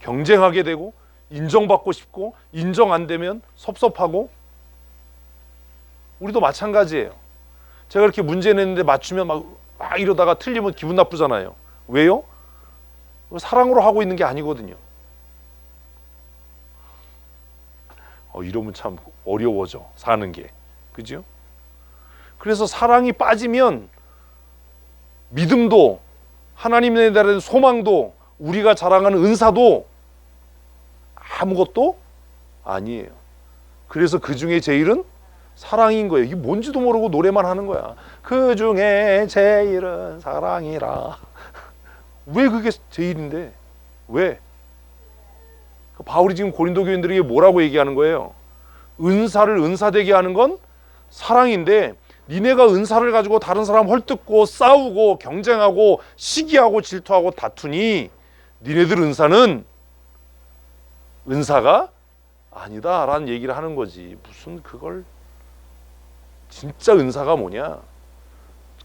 경쟁하게 되고 인정받고 싶고 인정 안 되면 섭섭하고. 우리도 마찬가지예요. 제가 이렇게 문제 냈는데 맞추면 막 이러다가 틀리면 기분 나쁘잖아요. 왜요? 사랑으로 하고 있는 게 아니거든요. 이러면 참 어려워져 사는 게. 그죠? 그래서 사랑이 빠지면 믿음도 하나님에 대한 소망도 우리가 자랑하는 은사도 아무것도 아니에요. 그래서 그 중에 제일은 사랑인 거예요. 이게 뭔지도 모르고 노래만 하는 거야. 그 중에 제일은 사랑이라. 왜 그게 제일인데? 왜? 바울이 지금 고린도 교인들에게 뭐라고 얘기하는 거예요? 은사를 은사되게 하는 건 사랑인데 니네가 은사를 가지고 다른 사람 헐뜯고 싸우고 경쟁하고 시기하고 질투하고 다투니 니네들 은사는 은사가 아니다 라는 얘기를 하는 거지. 무슨 그걸 진짜 은사가 뭐냐?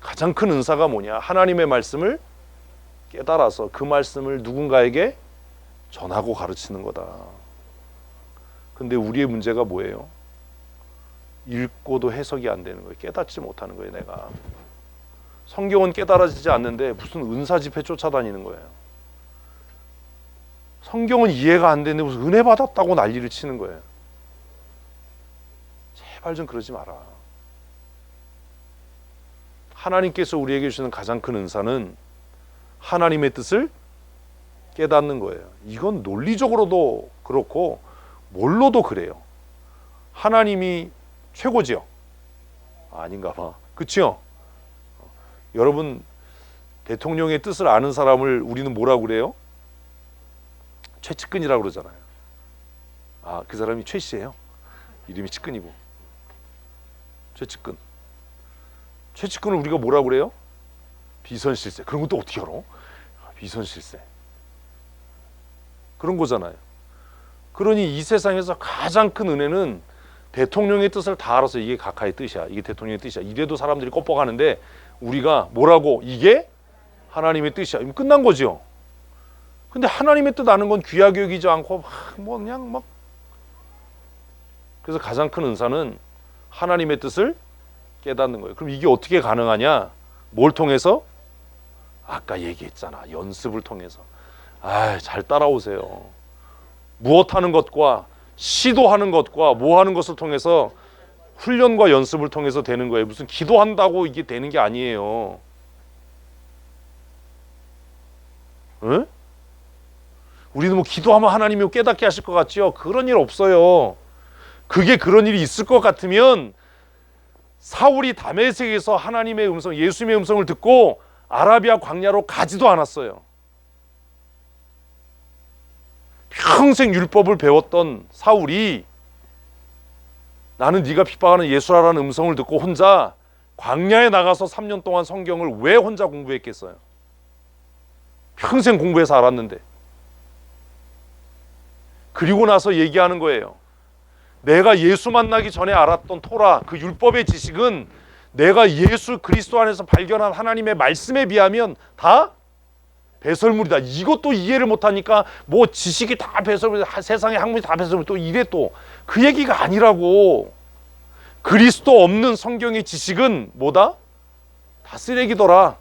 가장 큰 은사가 뭐냐? 하나님의 말씀을 깨달아서 그 말씀을 누군가에게 전하고 가르치는 거다. 근데 우리의 문제가 뭐예요? 읽고도 해석이 안 되는 거예요. 깨닫지 못하는 거예요. 내가 성경은 깨달아지지 않는데 무슨 은사 집회 쫓아다니는 거예요. 성경은 이해가 안 되는데 무슨 은혜 받았다고 난리를 치는 거예요. 제발 좀 그러지 마라. 하나님께서 우리에게 주시는 가장 큰 은사는 하나님의 뜻을 깨닫는 거예요. 이건 논리적으로도 그렇고 뭘로도 그래요. 하나님이 최고지요? 아닌가 봐. 그치요? 여러분, 대통령의 뜻을 아는 사람을 우리는 뭐라고 그래요? 최측근이라고 그러잖아요. 아, 그 사람이 최 씨예요? 이름이 측근이고. 최측근. 최측근을 우리가 뭐라고 그래요? 비선실세. 그런 것도 어떻게 알아? 비선실세. 그런 거잖아요. 그러니 이 세상에서 가장 큰 은혜는 대통령의 뜻을 다 알아서 이게 각하의 뜻이야. 이게 대통령의 뜻이야. 이래도 사람들이 껍벅하는데 우리가 뭐라고? 이게 하나님의 뜻이야. 이면 끝난 거죠. 근데 하나님의 뜻 아는 건 귀하게 여기지 않고 뭐 그냥 막. 그래서 가장 큰 은사는 하나님의 뜻을 깨닫는 거예요. 그럼 이게 어떻게 가능하냐? 뭘 통해서? 아까 얘기했잖아. 연습을 통해서. 잘 따라오세요. 무엇하는 것과 시도하는 것과 뭐 하는 것을 통해서 훈련과 연습을 통해서 되는 거예요. 무슨 기도한다고 이게 되는 게 아니에요. 응? 우리는 뭐 기도하면 하나님이 깨닫게 하실 것 같지요? 그런 일 없어요. 그게 그런 일이 있을 것 같으면 사울이 다메섹에서 하나님의 음성, 예수님의 음성을 듣고 아라비아 광야로 가지도 않았어요. 평생 율법을 배웠던 사울이 나는 네가 핍박하는 예수라라는 음성을 듣고 혼자 광야에 나가서 3년 동안 성경을 왜 혼자 공부했겠어요? 평생 공부해서 알았는데. 그리고 나서 얘기하는 거예요. 내가 예수 만나기 전에 알았던 토라, 그 율법의 지식은 내가 예수 그리스도 안에서 발견한 하나님의 말씀에 비하면 다 배설물이다. 이것도 이해를 못하니까 뭐 지식이 다 배설물, 세상의 학문이 다 배설물, 또 이래 또 그 얘기가 아니라고. 그리스도 없는 성경의 지식은 뭐다? 다 쓰레기더라.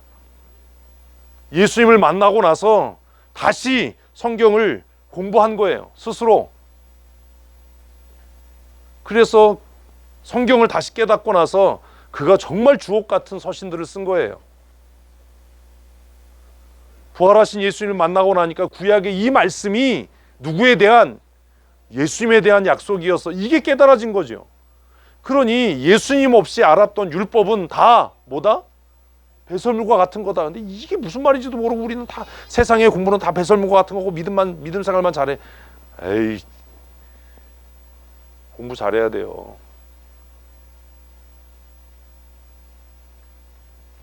예수님을 만나고 나서 다시 성경을 공부한 거예요. 스스로. 그래서 성경을 다시 깨닫고 나서 그가 정말 주옥 같은 서신들을 쓴 거예요. 부활하신 예수님을 만나고 나니까 구약의 이 말씀이 누구에 대한? 예수님에 대한 약속이어서 이게 깨달아진 거죠. 그러니 예수님 없이 알았던 율법은 다 뭐다? 배설물과 같은 거다. 근데 이게 무슨 말인지도 모르고 우리는 다 세상의 공부는 다 배설물과 같은 거고 믿음 생활만 잘해. 에이, 공부 잘해야 돼요.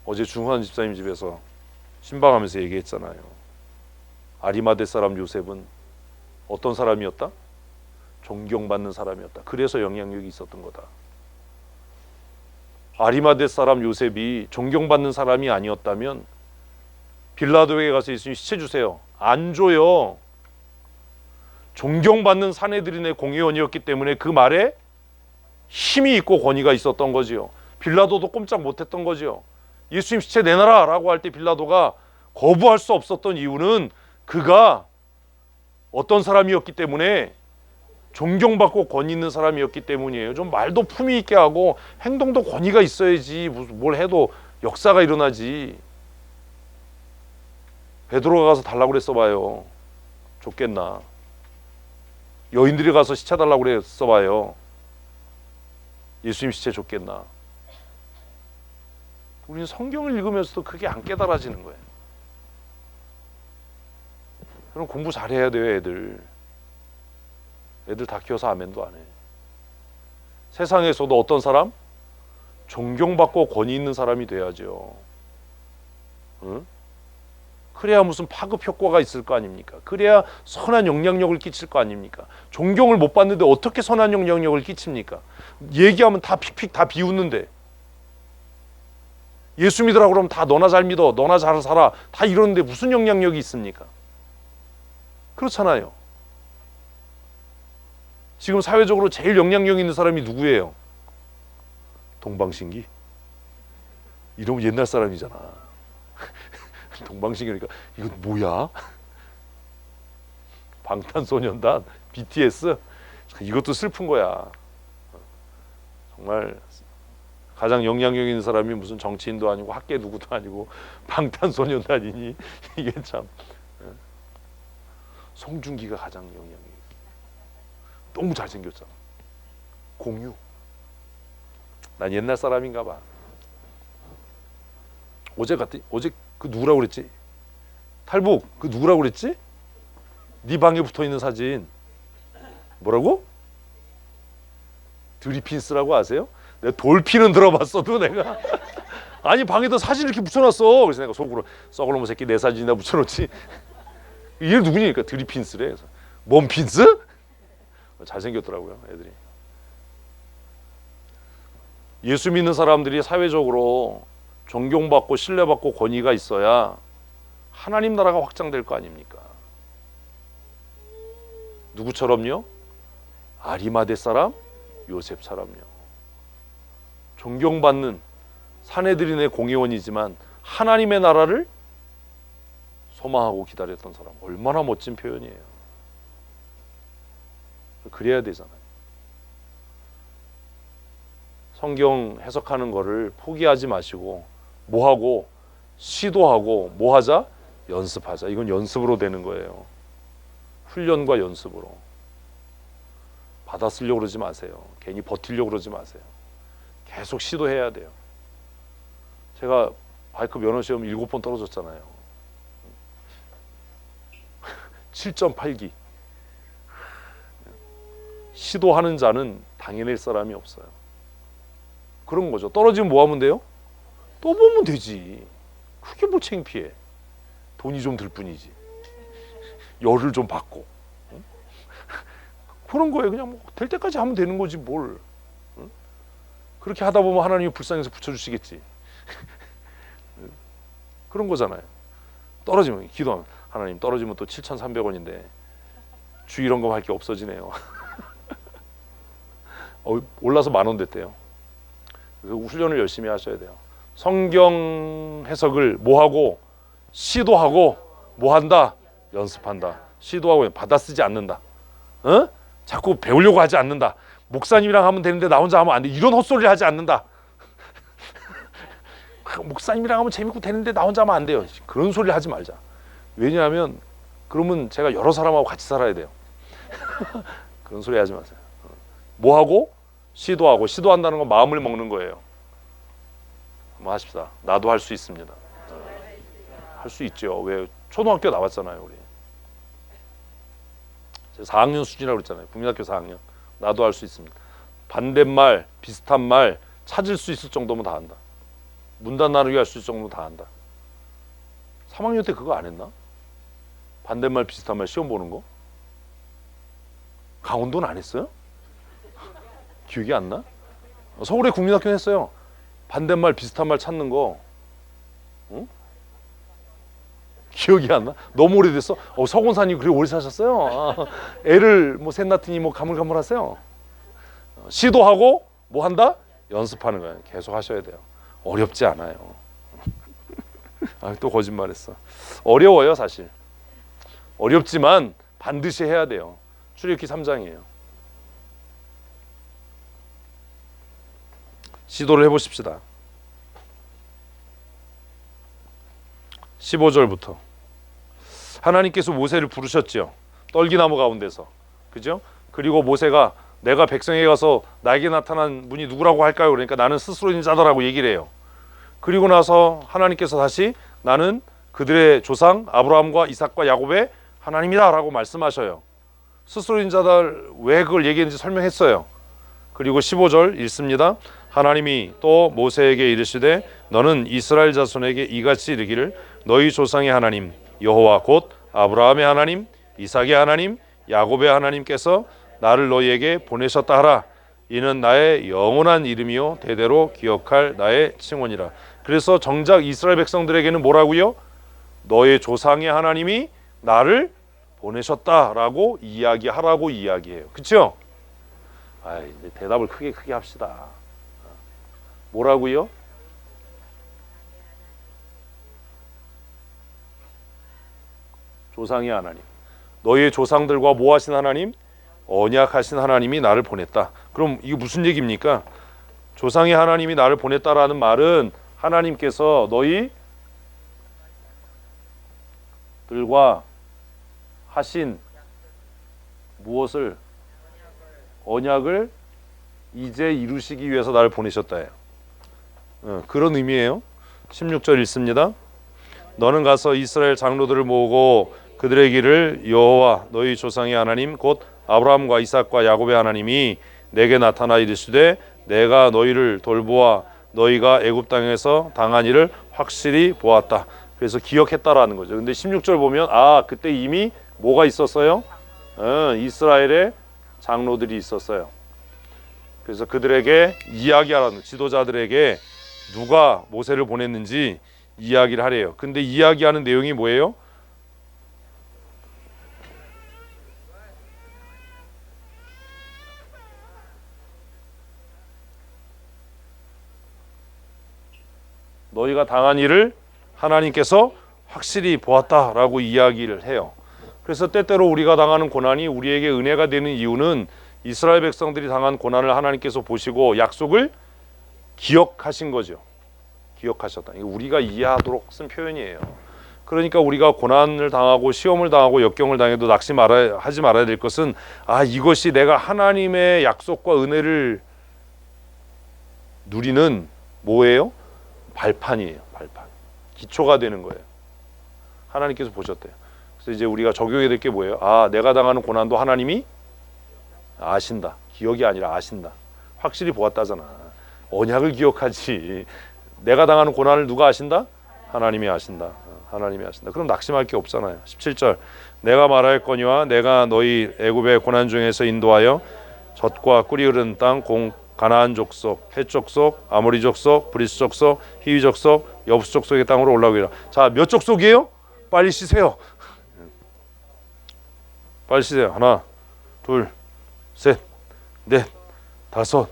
어제 중환 집사님 집에서 신방하면서 얘기했잖아요. 아리마대 사람 요셉은 어떤 사람이었다? 존경받는 사람이었다. 그래서 영향력이 있었던 거다. 아리마대 사람 요셉이 존경받는 사람이 아니었다면 빌라도에게 가서 예수님 시체 주세요. 안 줘요. 존경받는 사내들인의 공회원이었기 때문에 그 말에 힘이 있고 권위가 있었던 거지요. 빌라도도 꼼짝 못했던 거지요. 예수님 시체 내놔라 라고 할 때 빌라도가 거부할 수 없었던 이유는 그가 어떤 사람이었기 때문에 존경받고 권위 있는 사람이었기 때문이에요. 좀 말도 품위 있게 하고 행동도 권위가 있어야지 무슨 뭘 해도 역사가 일어나지. 베드로가 가서 달라고 그랬어 봐요. 줬겠나. 여인들이 가서 시체 달라고 그랬어 봐요. 예수님 시체 줬겠나. 우리는 성경을 읽으면서도 그게 안 깨달아지는 거예요. 그럼 공부 잘해야 돼요. 애들 다 키워서 아멘도 안 해. 세상에서도 어떤 사람? 존경받고 권위 있는 사람이 돼야죠. 응? 그래야 무슨 파급 효과가 있을 거 아닙니까? 그래야 선한 영향력을 끼칠 거 아닙니까? 존경을 못 받는데 어떻게 선한 영향력을 끼칩니까? 얘기하면 다 픽픽 다 비웃는데. 예수 믿으라 그러면 다 너나 잘 믿어, 너나 잘 살아, 다 이러는데 무슨 영향력이 있습니까? 그렇잖아요. 지금 사회적으로 제일 영향력 있는 사람이 누구예요? 동방신기? 이러면 옛날 사람이잖아. 동방신기니까 이거 뭐야? 방탄소년단, BTS? 이것도 슬픈 거야. 정말 가장 영향력 있는 사람이 무슨 정치인도 아니고 학계 누구도 아니고 방탄소년단이니 이게 참. 송중기가 가장 영향력이 있어. 너무 잘생겼잖아. 공유. 난 옛날 사람인가 봐. 어제 그 누구라고 그랬지? 탈북 그 누구라고 그랬지? 네 방에 붙어 있는 사진 뭐라고? 드리핀스라고 아세요? 내가 돌핀은 들어봤어도 내가 아니 방에다 사진 이렇게 붙여놨어. 그래서 내가 속으로 썩을 놈의 새끼 내 사진이나 붙여놓지. 얘 누구니까 드리핀스래. 그래서 뭔 핀스? 잘생겼더라고요 애들이. 예수 믿는 사람들이 사회적으로 존경받고 신뢰받고 권위가 있어야 하나님 나라가 확장될 거 아닙니까? 누구처럼요? 아리마대 사람 요셉처럼요. 존경받는 사내들인의 공회원이지만 하나님의 나라를 소망하고 기다렸던 사람. 얼마나 멋진 표현이에요. 그래야 되잖아요. 성경 해석하는 거를 포기하지 마시고 뭐하고 시도하고 뭐하자? 연습하자. 이건 연습으로 되는 거예요. 훈련과 연습으로. 받아 쓰려고 그러지 마세요. 괜히 버티려고 그러지 마세요. 계속 시도해야 돼요. 제가 바이크 면허 시험 7번 떨어졌잖아요. 7.8기. 시도하는 자는 당해낼 사람이 없어요. 그런 거죠. 떨어지면 뭐 하면 돼요? 또 보면 되지. 그게 뭐 창피해. 돈이 좀 들 뿐이지. 열을 좀 받고. 그런 거예요. 그냥 뭐 될 때까지 하면 되는 거지 뭘. 그렇게 하다 보면 하나님이 불쌍해서 붙여주시겠지. 그런 거잖아요. 떨어지면 기도하면 하나님 떨어지면 또 7,300원인데 주 이런 거 할 게 없어지네요. 올라서 10,000원 됐대요. 그 훈련을 열심히 하셔야 돼요. 성경 해석을 뭐하고 시도하고 뭐한다? 연습한다. 시도하고 받아쓰지 않는다. 자꾸 배우려고 하지 않는다. 목사님이랑 하면 되는데 나 혼자 하면 안 돼. 이런 헛소리를 하지 않는다. 목사님이랑 하면 재밌고 되는데 나 혼자 하면 안 돼요. 그런 소리를 하지 말자. 왜냐하면 그러면 제가 여러 사람하고 같이 살아야 돼요. 그런 소리 하지 마세요. 뭐하고? 시도하고. 시도한다는 건 마음을 먹는 거예요. 한번 하십시다. 나도 할 수 있습니다. 할 수 있죠. 왜? 초등학교 나왔잖아요 우리. 4학년 수준이라고 그랬잖아요. 국민학교 4학년. 나도 할 수 있습니다. 반대말, 비슷한 말 찾을 수 있을 정도면 다 한다. 문단 나누기 할 수 있을 정도면 다 한다. 3학년 때 그거 안 했나? 반대말, 비슷한 말 시험 보는 거? 강원도는 안 했어요? 기억이 안 나? 서울의 국민학교는 했어요. 반대말, 비슷한 말 찾는 거. 응? 기억이 안 나? 너무 오래됐어? 서곤사님 그렇게 오래 사셨어요? 애를 뭐 셋 낳더니 뭐 가물가물하세요? 시도하고 뭐 한다? 연습하는 거예요. 계속 하셔야 돼요. 어렵지 않아요. 또 거짓말했어. 어려워요 사실. 어렵지만 반드시 해야 돼요. 출애굽기 3장이에요. 시도를 해보십시다. 15절부터 하나님께서 모세를 부르셨죠. 떨기나무 가운데서. 그죠? 그리고 모세가 내가 백성에게 가서 나에게 나타난 분이 누구라고 할까요? 그러니까 나는 스스로 있는 자다라고 얘기를 해요. 그리고 나서 하나님께서 다시 나는 그들의 조상 아브라함과 이삭과 야곱의 하나님이다 라고 말씀하셔요. 스스로 있는 자다 왜 그걸 얘기했는지 설명했어요. 그리고 15절 읽습니다. 하나님이 또 모세에게 이르시되 너는 이스라엘 자손에게 이같이 이르기를 너희 조상의 하나님 여호와 곧 아브라함의 하나님 이삭의 하나님 야곱의 하나님께서 나를 너희에게 보내셨다 하라. 이는 나의 영원한 이름이요 대대로 기억할 나의 칭원이라. 그래서 정작 이스라엘 백성들에게는 뭐라고요? 너의 조상의 하나님이 나를 보내셨다라고 이야기하라고 이야기해요. 그렇죠? 대답을 크게 합시다. 뭐라고요? 조상의 하나님. 너희의 조상들과 뭐 하신 하나님? 언약하신 하나님이 나를 보냈다. 그럼 이게 무슨 얘기입니까? 조상의 하나님이 나를 보냈다라는 말은 하나님께서 너희들과 하신 무엇을? 언약을 이제 이루시기 위해서 나를 보내셨다예요. 그런 의미예요. 16절 읽습니다. 너는 가서 이스라엘 장로들을 모으고 그들의 길을 여호와 너희 조상의 하나님 곧 아브라함과 이삭과 야곱의 하나님이 내게 나타나 이르시되 내가 너희를 돌보아 너희가 애굽 땅에서 당한 일을 확실히 보았다. 그래서 기억했다라는 거죠. 근데 16절 보면 그때 이미 뭐가 있었어요? 이스라엘의 장로들이 있었어요. 그래서 그들에게 이야기하라는, 지도자들에게 누가 모세를 보냈는지 이야기를 하래요. 근데 이야기하는 내용이 뭐예요? 너희가 당한 일을 하나님께서 확실히 보았다라고 이야기를 해요. 그래서 때때로 우리가 당하는 고난이 우리에게 은혜가 되는 이유는 이스라엘 백성들이 당한 고난을 하나님께서 보시고 약속을 기억하신 거죠. 기억하셨다. 이거 우리가 이해하도록 쓴 표현이에요. 그러니까 우리가 고난을 당하고 시험을 당하고 역경을 당해도 하지 말아야 될 것은 이것이 내가 하나님의 약속과 은혜를 누리는 뭐예요? 발판이에요. 발판. 기초가 되는 거예요. 하나님께서 보셨대요. 그래서 이제 우리가 적용해야 될 게 뭐예요? 내가 당하는 고난도 하나님이 아신다. 기억이 아니라 아신다. 확실히 보았다잖아. 언약을 기억하지. 내가 당하는 고난을 누가 아신다? 하나님이 아신다. 하나님이 아신다. 그럼 낙심할 게 없잖아요. 17절 내가 말하였거니와 내가 너희 애굽의 고난 중에서 인도하여 젖과 꿀이 흐르는 땅 가나안 족속, 헷 족속, 아모리 족속, 브리스 족속, 히위 족속, 여부스 족속의 땅으로 올라오기라. 자, 몇 족속이에요? 빨리 쉬세요. 빨리 쉬세요. 하나, 둘, 셋, 넷, 다섯,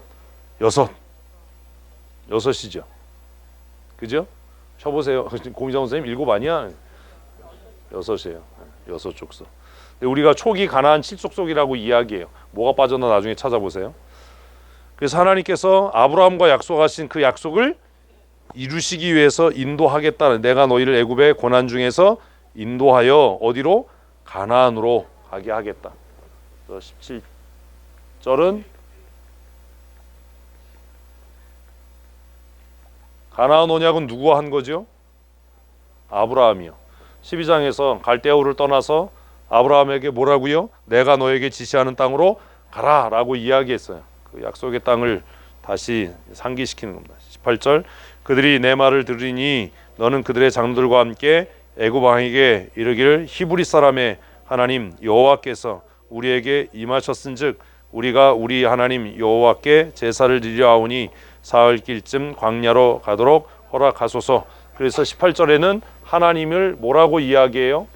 여섯이죠. 그죠? 쳐보세요. 공희정 선생님 7 아니야? 6이에요. 6 족속. 우리가 초기 가나안 7족속이라고 이야기해요. 뭐가 빠졌나 나중에 찾아보세요. 그래서 하나님께서 아브라함과 약속하신 그 약속을 이루시기 위해서 인도하겠다는, 내가 너희를 애굽의 고난 중에서 인도하여 어디로? 가나안으로 가게 하겠다. 17절은 가나안 언약은 누구와 한 거죠? 아브라함이요. 12장에서 갈대아우를 떠나서 아브라함에게 뭐라고요? 내가 너에게 지시하는 땅으로 가라라고 이야기했어요. 그 약속의 땅을 다시 상기시키는 겁니다. 18절 그들이 내 말을 들으니 너는 그들의 장로들과 함께 애굽 왕에게 이르기를 히브리 사람의 하나님 여호와께서 우리에게 임하셨은즉 우리가 우리 하나님 여호와께 제사를 드리려 하오니 사흘길쯤 광야로 가도록 허락하소서. 그래서 18절에는 하나님을 뭐라고 이야기해요?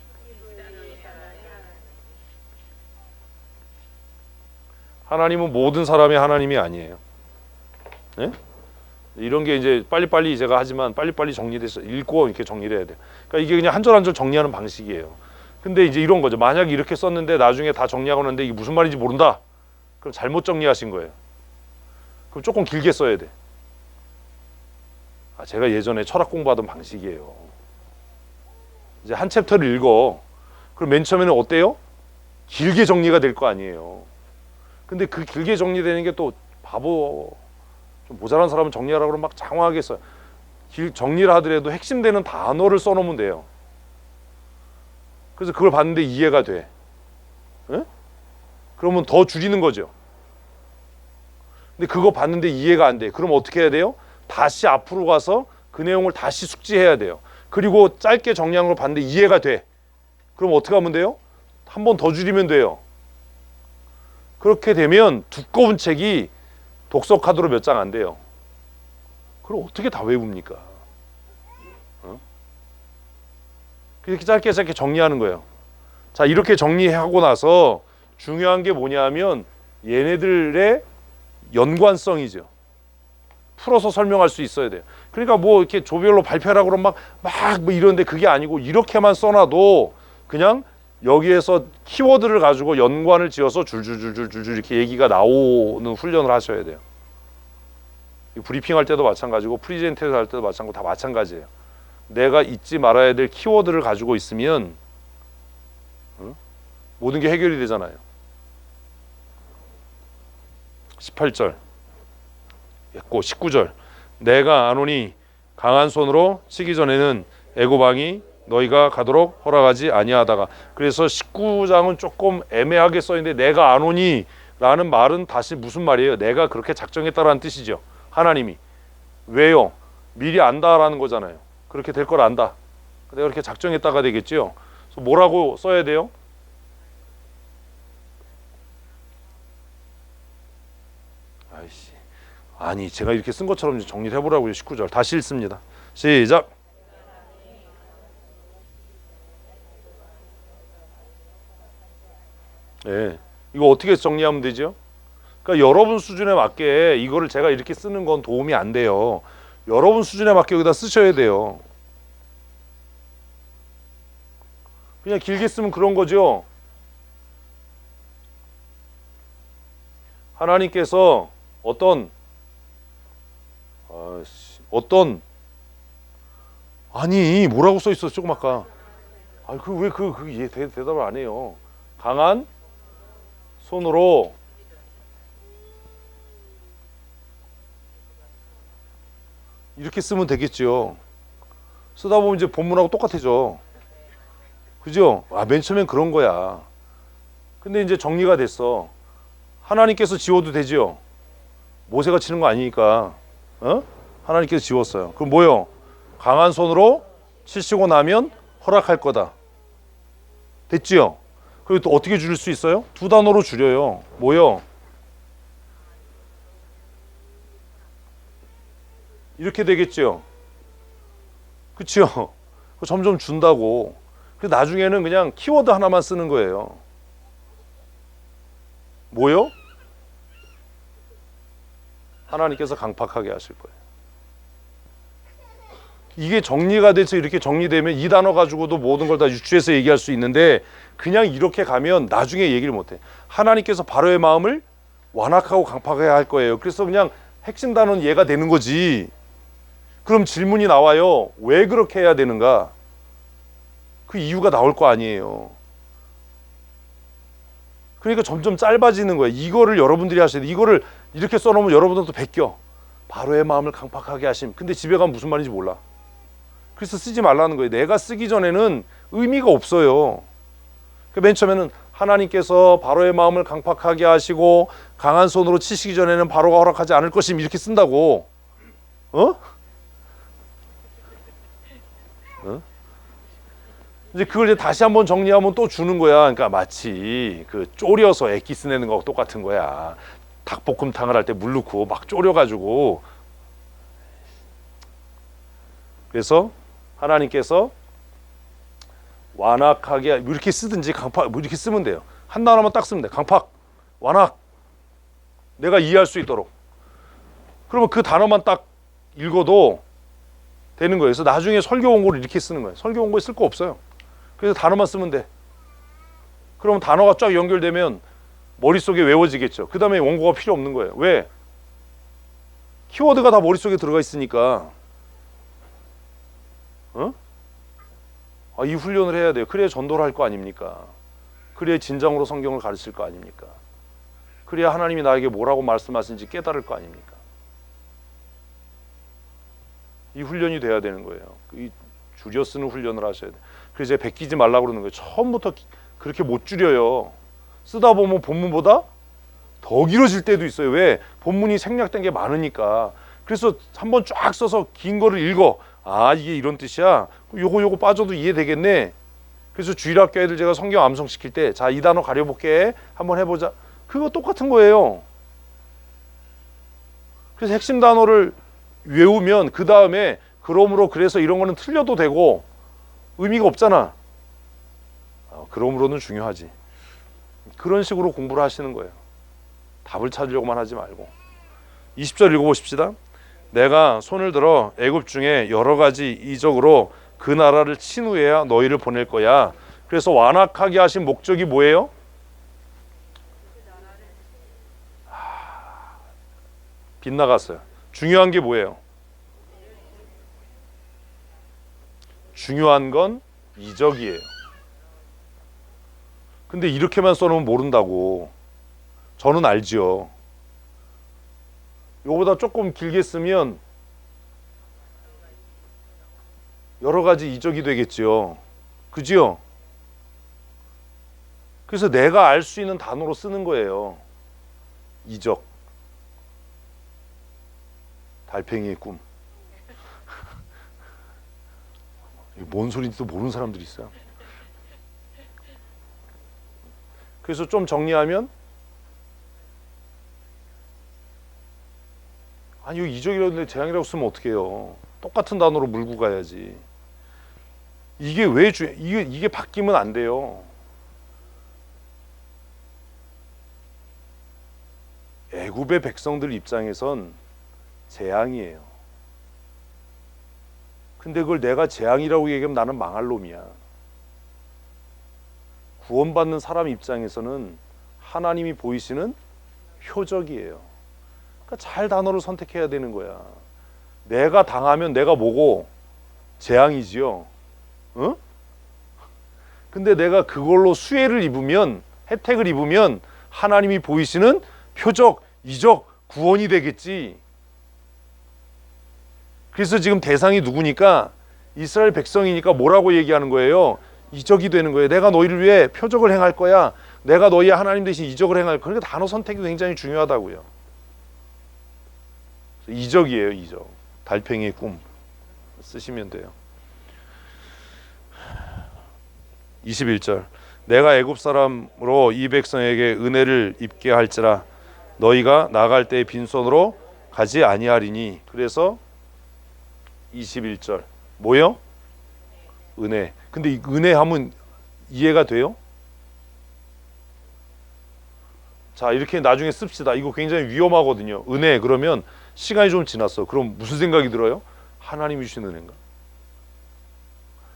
하나님은 모든 사람의 하나님이 아니에요. 네? 이런 게 이제 빨리빨리 제가 하지만 빨리빨리 정리돼서 읽고 이렇게 정리를 해야 돼요. 그러니까 이게 그냥 한 절 한 절 정리하는 방식이에요. 근데 이제 이런 거죠. 만약에 이렇게 썼는데 나중에 다 정리하고 났는데 이게 무슨 말인지 모른다. 그럼 잘못 정리하신 거예요. 그럼 조금 길게 써야 돼. 제가 예전에 철학 공부하던 방식이에요. 이제 한 챕터를 읽어. 그럼 맨 처음에는 어때요? 길게 정리가 될 거 아니에요. 근데 그 길게 정리되는 게 또 바보, 좀 모자란 사람은 정리하라고 그러면 막 장황하게 써요. 정리를 하더라도 핵심되는 단어를 써놓으면 돼요. 그래서 그걸 봤는데 이해가 돼. 에? 그러면 더 줄이는 거죠. 근데 그거 봤는데 이해가 안 돼. 그럼 어떻게 해야 돼요? 다시 앞으로 가서 그 내용을 다시 숙지해야 돼요. 그리고 짧게 정리한 걸 봤는데 이해가 돼. 그럼 어떻게 하면 돼요? 한 번 더 줄이면 돼요. 그렇게 되면 두꺼운 책이 독서 카드로 몇 장 안 돼요. 그럼 어떻게 다 외웁니까? 이렇게 짧게 정리하는 거예요. 자, 이렇게 정리하고 나서 중요한 게 뭐냐면 얘네들의 연관성이죠. 풀어서 설명할 수 있어야 돼요. 그러니까 뭐 이렇게 조별로 발표하라고 그러면 막 뭐 이런데 그게 아니고 이렇게만 써놔도 그냥 여기에서 키워드를 가지고 연관을 지어서 줄줄줄줄줄 이렇게 얘기가 나오는 훈련을 하셔야 돼요. 브리핑할 때도 마찬가지고 프리젠테이션 할 때도 마찬가지고 다 마찬가지예요. 내가 잊지 말아야 될 키워드를 가지고 있으면 모든 게 해결이 되잖아요. 18절 했고 19절 내가 아노니 강한 손으로 치기 전에는 애굽 왕이 너희가 가도록 허락하지 아니하다가. 그래서 19장은 조금 애매하게 써있는데 내가 아노니 라는 말은 다시 무슨 말이에요? 내가 그렇게 작정했다라는 뜻이죠. 하나님이. 왜요? 미리 안다라는 거잖아요. 그렇게 될 걸 안다. 내가 그렇게 작정했다가 되겠죠. 그래서 뭐라고 써야 돼요? 아이씨, 아니 제가 이렇게 쓴 것처럼 정리를 해보라고요. 19절 다시 읽습니다. 시작. 예, 이거 어떻게 정리하면 되죠? 그러니까 여러분 수준에 맞게 이거를 제가 이렇게 쓰는 건 도움이 안 돼요. 여러분 수준에 맞게 여기다 쓰셔야 돼요. 그냥 길게 쓰면 그런 거죠. 하나님께서 어떤 아니 뭐라고 써 있어 조금 아까. 아 그 왜 대답을 안 해요. 강한 손으로 이렇게 쓰면 되겠죠. 쓰다 보면 이제 본문하고 똑같아져. 그죠? 아, 맨 처음엔 그런 거야. 근데 이제 정리가 됐어. 하나님께서 지워도 되죠. 모세가 치는 거 아니니까. 하나님께서 지웠어요. 그럼 뭐요? 강한 손으로 치시고 나면 허락할 거다. 됐지요? 그리고 또 어떻게 줄일 수 있어요? 두 단어로 줄여요. 뭐요? 이렇게 되겠죠. 그치요? 점점 준다고. 그래서 나중에는 그냥 키워드 하나만 쓰는 거예요. 뭐요? 하나님께서 강팍하게 하실 거예요. 이게 정리가 돼서 이렇게 정리되면 이 단어 가지고도 모든 걸 다 유추해서 얘기할 수 있는데 그냥 이렇게 가면 나중에 얘기를 못해. 하나님께서 바로의 마음을 완악하고 강팍하게 할 거예요. 그래서 그냥 핵심 단어는 얘가 되는 거지. 그럼 질문이 나와요. 왜 그렇게 해야 되는가? 그 이유가 나올 거 아니에요. 그러니까 점점 짧아지는 거예요. 이거를 여러분들이 하셔야 돼. 이거를 이렇게 써놓으면 여러분들도 베껴. 바로의 마음을 강팍하게 하심. 근데 집에 가면 무슨 말인지 몰라. 그래서 쓰지 말라는 거예요. 내가 쓰기 전에는 의미가 없어요. 맨 처음에는 하나님께서 바로의 마음을 강팍하게 하시고 강한 손으로 치시기 전에는 바로가 허락하지 않을 것임 이렇게 쓴다고. 이제 그걸 이제 다시 한번 정리하면 또 주는 거야. 그러니까 마치 그 졸여서 액기스 내는 거하고 똑같은 거야. 닭볶음탕을 할 때 물 넣고 막 졸여가지고. 그래서 하나님께서 완악하게 이렇게 쓰든지 강팍 뭐 이렇게 쓰면 돼요. 한 단어만 딱 쓰면 돼. 강팍, 완악. 내가 이해할 수 있도록. 그러면 그 단어만 딱 읽어도 되는 거예요. 그래서 나중에 설교 원고를 이렇게 쓰는 거예요. 설교 원고에 쓸 거 없어요. 그래서 단어만 쓰면 돼. 그러면 단어가 쫙 연결되면 머릿속에 외워지겠죠. 그 다음에 원고가 필요 없는 거예요. 왜? 키워드가 다 머릿속에 들어가 있으니까. 이 훈련을 해야 돼요. 그래야 전도를 할 거 아닙니까? 그래야 진정으로 성경을 가르칠 거 아닙니까? 그래야 하나님이 나에게 뭐라고 말씀하시는지 깨달을 거 아닙니까? 이 훈련이 돼야 되는 거예요. 이 줄여 쓰는 훈련을 하셔야 돼요. 그래서 제가 베끼지 말라고 그러는 거예요. 처음부터 그렇게 못 줄여요. 쓰다 보면 본문보다 더 길어질 때도 있어요. 왜? 본문이 생략된 게 많으니까. 그래서 한번 쫙 써서 긴 거를 읽어. 아, 이게 이런 뜻이야. 요거 빠져도 이해되겠네. 그래서 주일학교 애들 제가 성경 암송시킬 때 자, 이 단어 가려볼게. 한번 해보자. 그거 똑같은 거예요. 그래서 핵심 단어를 외우면 그 다음에 그러므로 그래서 이런 거는 틀려도 되고 의미가 없잖아. 그러므로는 중요하지. 그런 식으로 공부를 하시는 거예요. 답을 찾으려고만 하지 말고. 20절 읽어보십시다. 내가 손을 들어 애굽 중에 여러 가지 이적으로 그 나라를 친 후에야 너희를 보낼 거야. 그래서 완악하게 하신 목적이 뭐예요? 빗나갔어요. 중요한 게 뭐예요? 중요한 건 이적이에요. 근데 이렇게만 써놓으면 모른다고. 저는 알지요. 요거보다 조금 길게 쓰면 여러 가지 이적이 되겠지요. 그지요? 그래서 내가 알 수 있는 단어로 쓰는 거예요. 이적. 달팽이의 꿈. 이게 뭔 소리인지도 모르는 사람들이 있어요. 그래서 좀 정리하면, 아니 이거 이적이라는데 재앙이라고 쓰면 어떡해요. 똑같은 단어로 물고 가야지. 이게 왜 이게 바뀌면 안 돼요. 애굽의 백성들 입장에선 재앙이에요. 근데 그걸 내가 재앙이라고 얘기하면 나는 망할 놈이야. 구원받는 사람 입장에서는 하나님이 보이시는 표적이에요. 그러니까 잘 단어를 선택해야 되는 거야. 내가 당하면 내가 뭐고? 재앙이지요. 응? 근데 내가 그걸로 수혜를 입으면, 혜택을 입으면 하나님이 보이시는 표적, 이적, 구원이 되겠지. 그래서 지금 대상이 누구니까? 이스라엘 백성이니까 뭐라고 얘기하는 거예요? 이적이 되는 거예요. 내가 너희를 위해 표적을 행할 거야. 내가 너희의 하나님 대신 이적을 행할 거야. 그러니까 단어 선택이 굉장히 중요하다고요. 이적이에요, 이적. 달팽이의 꿈 쓰시면 돼요. 21절. 내가 애굽 사람으로 이 백성에게 은혜를 입게 할지라 너희가 나갈 때 빈손으로 가지 아니하리니. 그래서 21절 뭐요? 은혜. 근데 이 은혜 하면 이해가 돼요? 자, 이렇게 나중에 씁시다. 이거 굉장히 위험하거든요. 은혜 그러면 시간이 좀 지났어. 그럼 무슨 생각이 들어요? 하나님이 주신 은혜인가?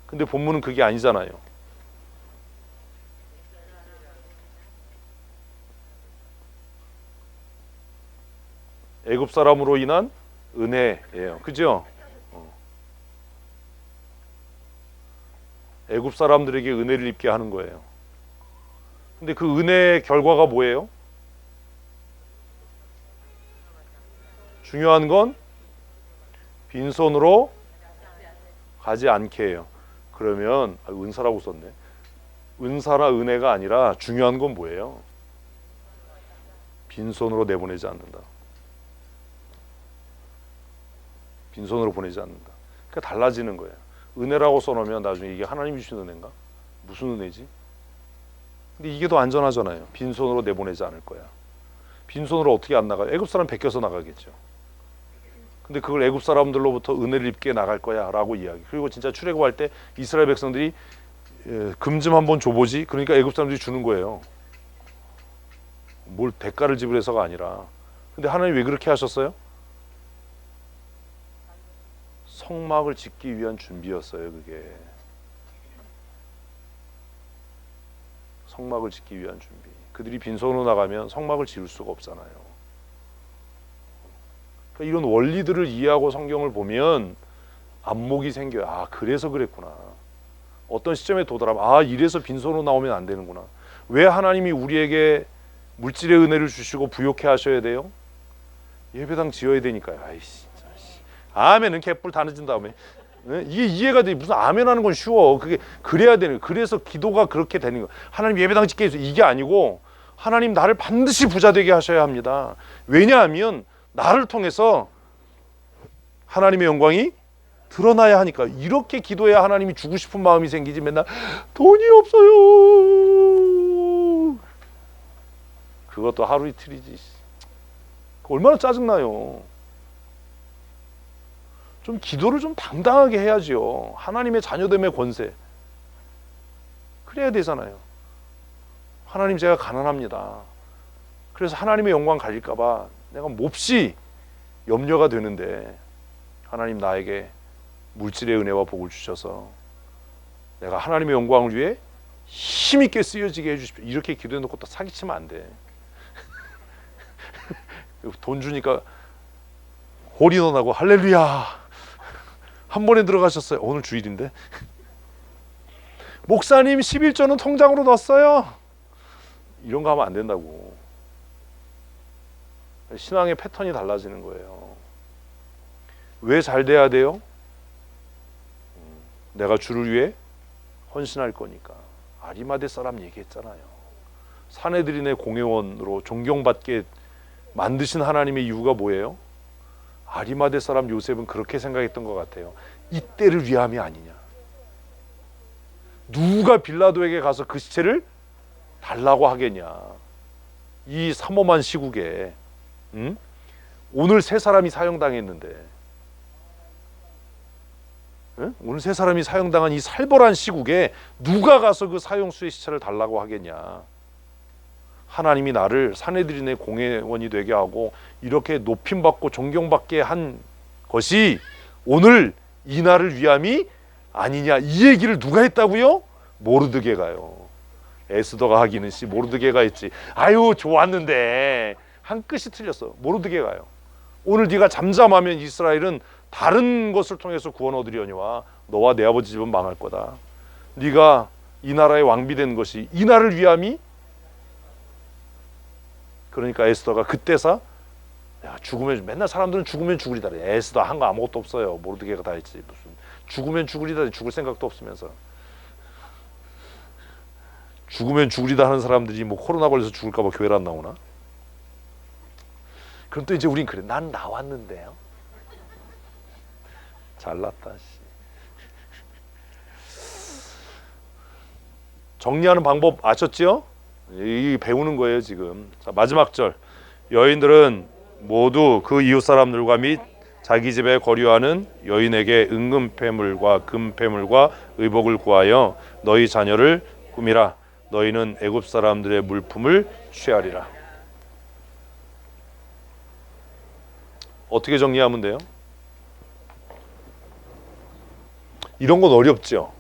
근데 본문은 그게 아니잖아요. 애굽 사람으로 인한 은혜예요. 그죠? 애굽 사람들에게 은혜를 입게 하는 거예요. 근데 그 은혜의 결과가 뭐예요? 중요한 건 빈손으로 가지 않게 해요. 그러면 은사라고 썼네. 은사나 은혜가 아니라 중요한 건 뭐예요? 빈손으로 내보내지 않는다. 빈손으로 보내지 않는다. 그러니까 달라지는 거예요. 은혜라고 써놓으면 나중에 이게 하나님이 주신 은혜인가? 무슨 은혜지? 근데 이게 더 안전하잖아요. 빈손으로 내보내지 않을 거야. 빈손으로 어떻게 안 나가요? 애굽 사람 베껴서 나가겠죠. 근데 그걸 애굽 사람들로부터 은혜를 입게 나갈 거야 라고 이야기. 그리고 진짜 출애굽할 때 이스라엘 백성들이 금 좀 한번 줘보지. 그러니까 애굽 사람들이 주는 거예요. 뭘 대가를 지불해서가 아니라. 근데 하나님 왜 그렇게 하셨어요? 성막을 짓기 위한 준비였어요. 그게 성막을 짓기 위한 준비. 그들이 빈손으로 나가면 성막을 지을 수가 없잖아요. 그러니까 이런 원리들을 이해하고 성경을 보면 안목이 생겨요. 아, 그래서 그랬구나. 어떤 시점에 도달하면 아, 이래서 빈손으로 나오면 안 되는구나. 왜 하나님이 우리에게 물질의 은혜를 주시고 부욕해 하셔야 돼요? 예배당 지어야 되니까요. 아이씨, 아멘은 개뿔 다 늦은 다음에. 이게 이해가 돼. 무슨 아멘하는 건 쉬워. 그게 그래야 되는 거예요. 그래서 기도가 그렇게 되는 거예요. 하나님 예배당 짓게 해서 이게 아니고 하나님 나를 반드시 부자 되게 하셔야 합니다. 왜냐하면 나를 통해서 하나님의 영광이 드러나야 하니까. 이렇게 기도해야 하나님이 주고 싶은 마음이 생기지. 맨날 돈이 없어요. 그것도 하루 이틀이지. 얼마나 짜증나요. 좀 기도를 좀 당당하게 해야지요. 하나님의 자녀됨의 권세. 그래야 되잖아요. 하나님 제가 가난합니다. 그래서 하나님의 영광 가질까 봐 내가 몹시 염려가 되는데 하나님 나에게 물질의 은혜와 복을 주셔서 내가 하나님의 영광을 위해 힘있게 쓰여지게 해주십시오. 이렇게 기도해놓고 또 사기치면 안 돼. 돈 주니까 홀인원하고 할렐루야 한 번에 들어가셨어요. 오늘 주일인데. 목사님 11조는 통장으로 넣었어요. 이런 거 하면 안 된다고. 신앙의 패턴이 달라지는 거예요. 왜 잘 돼야 돼요? 내가 주를 위해 헌신할 거니까. 아리마대 사람 얘기했잖아요. 사내들인의 공회원으로 존경받게 만드신 하나님의 이유가 뭐예요? 아리마대 사람 요셉은 그렇게 생각했던 것 같아요. 이때를 위함이 아니냐. 누가 빌라도에게 가서 그 시체를 달라고 하겠냐. 이 삼엄한 시국에 오늘 세 사람이 사형당했는데 오늘 세 사람이 사형당한 이 살벌한 시국에 누가 가서 그 사형수의 시체를 달라고 하겠냐. 하나님이 나를 사내들인의 공회원이 되게 하고 이렇게 높임받고 존경받게 한 것이 오늘 이 날을 위함이 아니냐. 이 얘기를 누가 했다고요? 모르드게가요. 에스더가 하기는 씨 모르드게가 했지. 아유 좋았는데 한 끗이 틀렸어. 모르드게가요. 오늘 네가 잠잠하면 이스라엘은 다른 것을 통해서 구원 얻으려니와 너와 내 아버지 집은 망할 거다. 네가 이 나라의 왕비 된 것이 이 나라를 위함이. 그러니까 에스더가 그때서 야 죽으면 맨날 사람들은 죽으면 죽으리다. 에스더 한 거 아무것도 없어요. 모르드게가 다 했지. 무슨 죽으면 죽으리다. 죽을 생각도 없으면서. 죽으면 죽으리다 하는 사람들이 뭐 코로나 걸려서 죽을까 봐 교회를 안 나오나? 그럼 또 이제 우린 그래. 난 나왔는데요. 잘났다. 정리하는 방법 아셨죠? 이 배우는 거예요 지금. 자, 마지막 절. 여인들은 모두 그 이웃 사람들과 및 자기 집에 거류하는 여인에게 은금패물과 금패물과 의복을 구하여 너희 자녀를 꾸미라. 너희는 애굽 사람들의 물품을 취하리라. 어떻게 정리하면 돼요? 이런 건 어렵죠.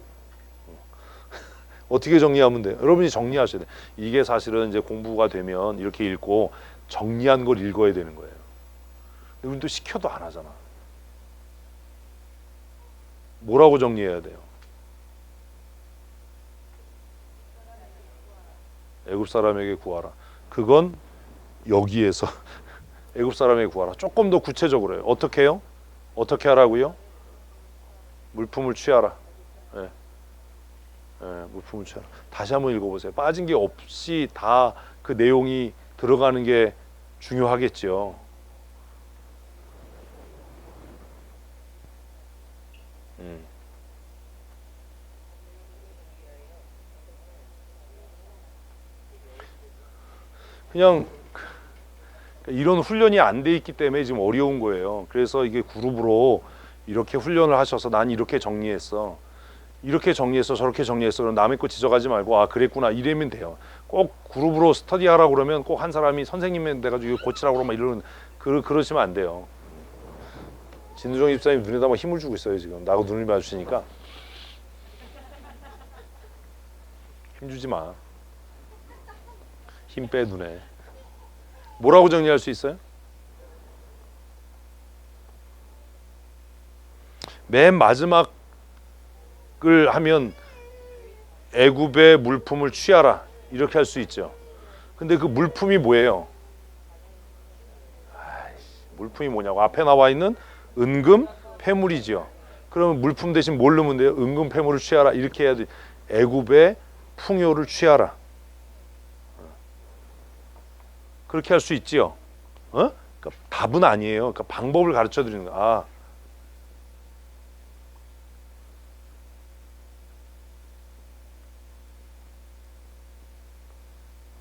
어떻게 정리하면 돼요? 여러분이 정리하셔야 돼요. 이게 사실은 이제 공부가 되면 이렇게 읽고 정리한 걸 읽어야 되는 거예요. 근데 우리는 또 시켜도 안 하잖아. 뭐라고 정리해야 돼요? 애굽 사람에게 구하라. 그건 여기에서 애굽 사람에게 구하라. 조금 더 구체적으로 해요. 어떻게 해요? 어떻게 하라고요? 물품을 취하라. 네. 네, 물품을 취하라. 다시 한번 읽어보세요. 빠진 게 없이 다 그 내용이 들어가는 게 중요하겠죠. 그냥 이런 훈련이 안 돼 있기 때문에 지금 어려운 거예요. 그래서 이게 그룹으로 이렇게 훈련을 하셔서 난 이렇게 정리했어. 이렇게 정리했어. 저렇게 정리했어. 그럼 남의 거 지적하지 말고 아 그랬구나 이러면 돼요. 꼭 그룹으로 스터디하라고 그러면 꼭 한 사람이 선생님이 돼가지고 이거 고치라고 그러면 이러는 그러시면 안 돼요. 진두정 집사님 눈에다 막 힘을 주고 있어요 지금. 나하고 눈을 마주치니까 힘주지 마. 힘 빼 눈에. 뭐라고 정리할 수 있어요? 맨 마지막을 하면 애굽의 물품을 취하라 이렇게 할 수 있죠. 근데 그 물품이 뭐예요? 물품이 뭐냐고. 앞에 나와 있는 은금 패물이지요. 그러면 물품 대신 뭘 넣으면 돼요? 은금 패물을 취하라 이렇게 해야 돼. 애굽의 풍요를 취하라. 그렇게 할 수 있지요. 그러니까 답은 아니에요. 그러니까 방법을 가르쳐 드리는 거야. 아,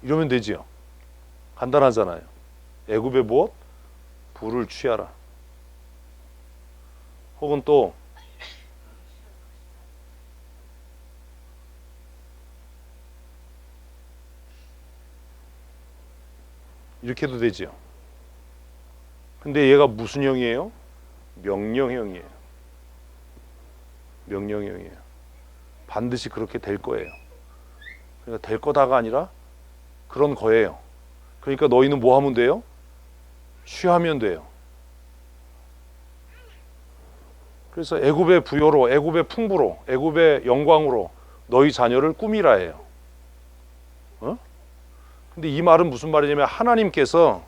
이러면 되지요. 간단하잖아요. 애굽의 무엇? 부를 취하라. 혹은 또 이렇게 해도 되지요. 근데 얘가 무슨 형이에요? 명령형이에요. 명령형이에요. 반드시 그렇게 될 거예요. 그러니까 될 거다가 아니라 그런 거예요. 그러니까 너희는 뭐 하면 돼요? 취하면 돼요. 그래서 애굽의 부요로, 애굽의 풍부로, 애굽의 영광으로 너희 자녀를 꾸미라 해요. 근데 이 말은 무슨 말이냐면 하나님께서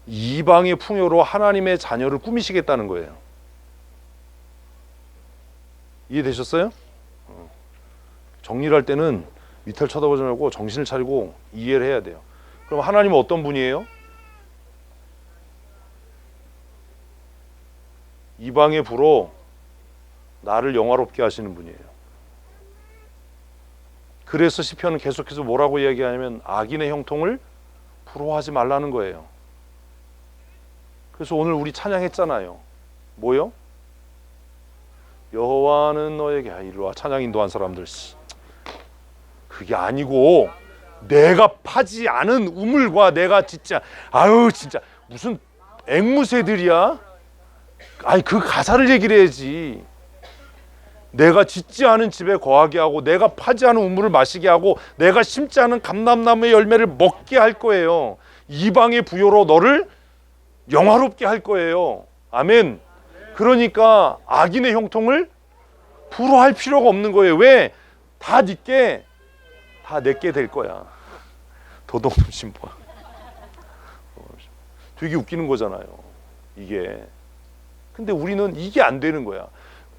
이방의 풍요로 하나님의 자녀를 꾸미시겠다는 거예요. 이해되셨어요? 정리를 할 때는 밑을 쳐다보지 말고 정신을 차리고 이해를 해야 돼요. 그럼 하나님은 어떤 분이에요? 이방의 부로 나를 영화롭게 하시는 분이에요. 그래서 시편은 계속해서 뭐라고 이야기하냐면 악인의 형통을 부러워하지 말라는 거예요. 그래서 오늘 우리 찬양했잖아요. 뭐요? 여호와는 너에게, 이리 와, 찬양 인도한 사람들. 그게 아니고 내가 파지 않은 우물과 내가 진짜 진짜 무슨 앵무새들이야? 아니 그 가사를 얘기를 해야지. 내가 짓지 않은 집에 거하게 하고 내가 파지 않은 우물을 마시게 하고 내가 심지 않은 감람나무의 열매를 먹게 할 거예요. 이방의 부요로 너를 영화롭게 할 거예요. 아멘. 그러니까 악인의 형통을 부러워할 필요가 없는 거예요. 왜? 다 내게 될 거야. 도둑놈 신부야. 되게 웃기는 거잖아요, 이게. 근데 우리는 이게 안 되는 거야.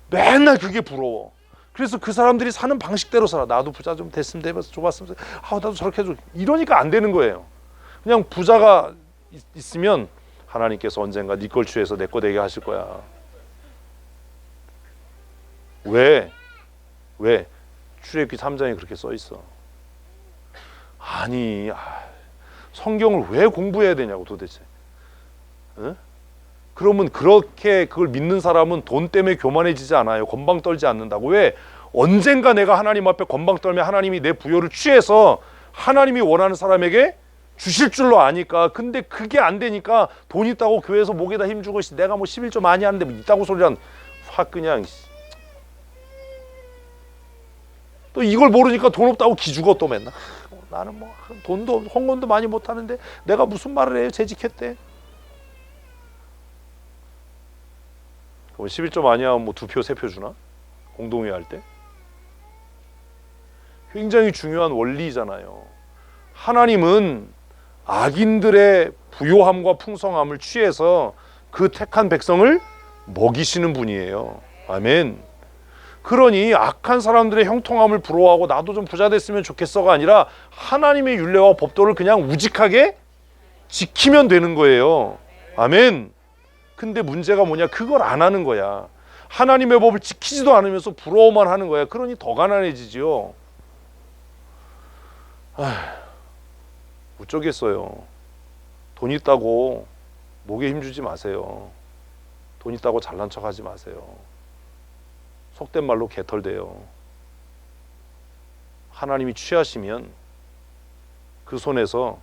맨날 그게 부러워. 그래서 그 사람들이 사는 방식대로 살아. 나도 부자 좀 됐으면 좋았으면, 나도 저렇게 해줘. 이러니까 안 되는 거예요. 그냥 부자가 있으면 하나님께서 언젠가 네 걸 취해서 내 거 되게 하실 거야. 왜? 출애굽기 3장에 그렇게 써 있어. 아니, 성경을 왜 공부해야 되냐고 도대체. 응? 그러면 그렇게 그걸 믿는 사람은 돈 때문에 교만해지지 않아요. 건방 떨지 않는다고. 왜? 언젠가 내가 하나님 앞에 건방 떨면 하나님이 내 부여를 취해서 하나님이 원하는 사람에게 주실 줄로 아니까. 근데 그게 안 되니까 돈 있다고 교회에서 목에다 힘주고 내가 뭐 11조 많이 하는데 뭐 있다고 소리란 확 그냥. 또 이걸 모르니까 돈 없다고 기죽어 또 맨날. 나는 뭐 돈도 헌금도 많이 못하는데 내가 무슨 말을 해요? 재직했대. 그럼 11조 많이 하면 뭐 2표 3표 주나? 공동회 할 때? 굉장히 중요한 원리잖아요. 하나님은 악인들의 부요함과 풍성함을 취해서 그 택한 백성을 먹이시는 분이에요. 아멘. 그러니 악한 사람들의 형통함을 부러워하고 나도 좀 부자 됐으면 좋겠어가 아니라 하나님의 율례와 법도를 그냥 우직하게 지키면 되는 거예요. 아멘. 근데 문제가 뭐냐? 그걸 안 하는 거야. 하나님의 법을 지키지도 않으면서 부러워만 하는 거야. 그러니 더 가난해지죠. 어쩌겠어요. 돈 있다고 목에 힘주지 마세요. 돈 있다고 잘난 척하지 마세요. 속된 말로 개털대요. 하나님이 취하시면 그 손에서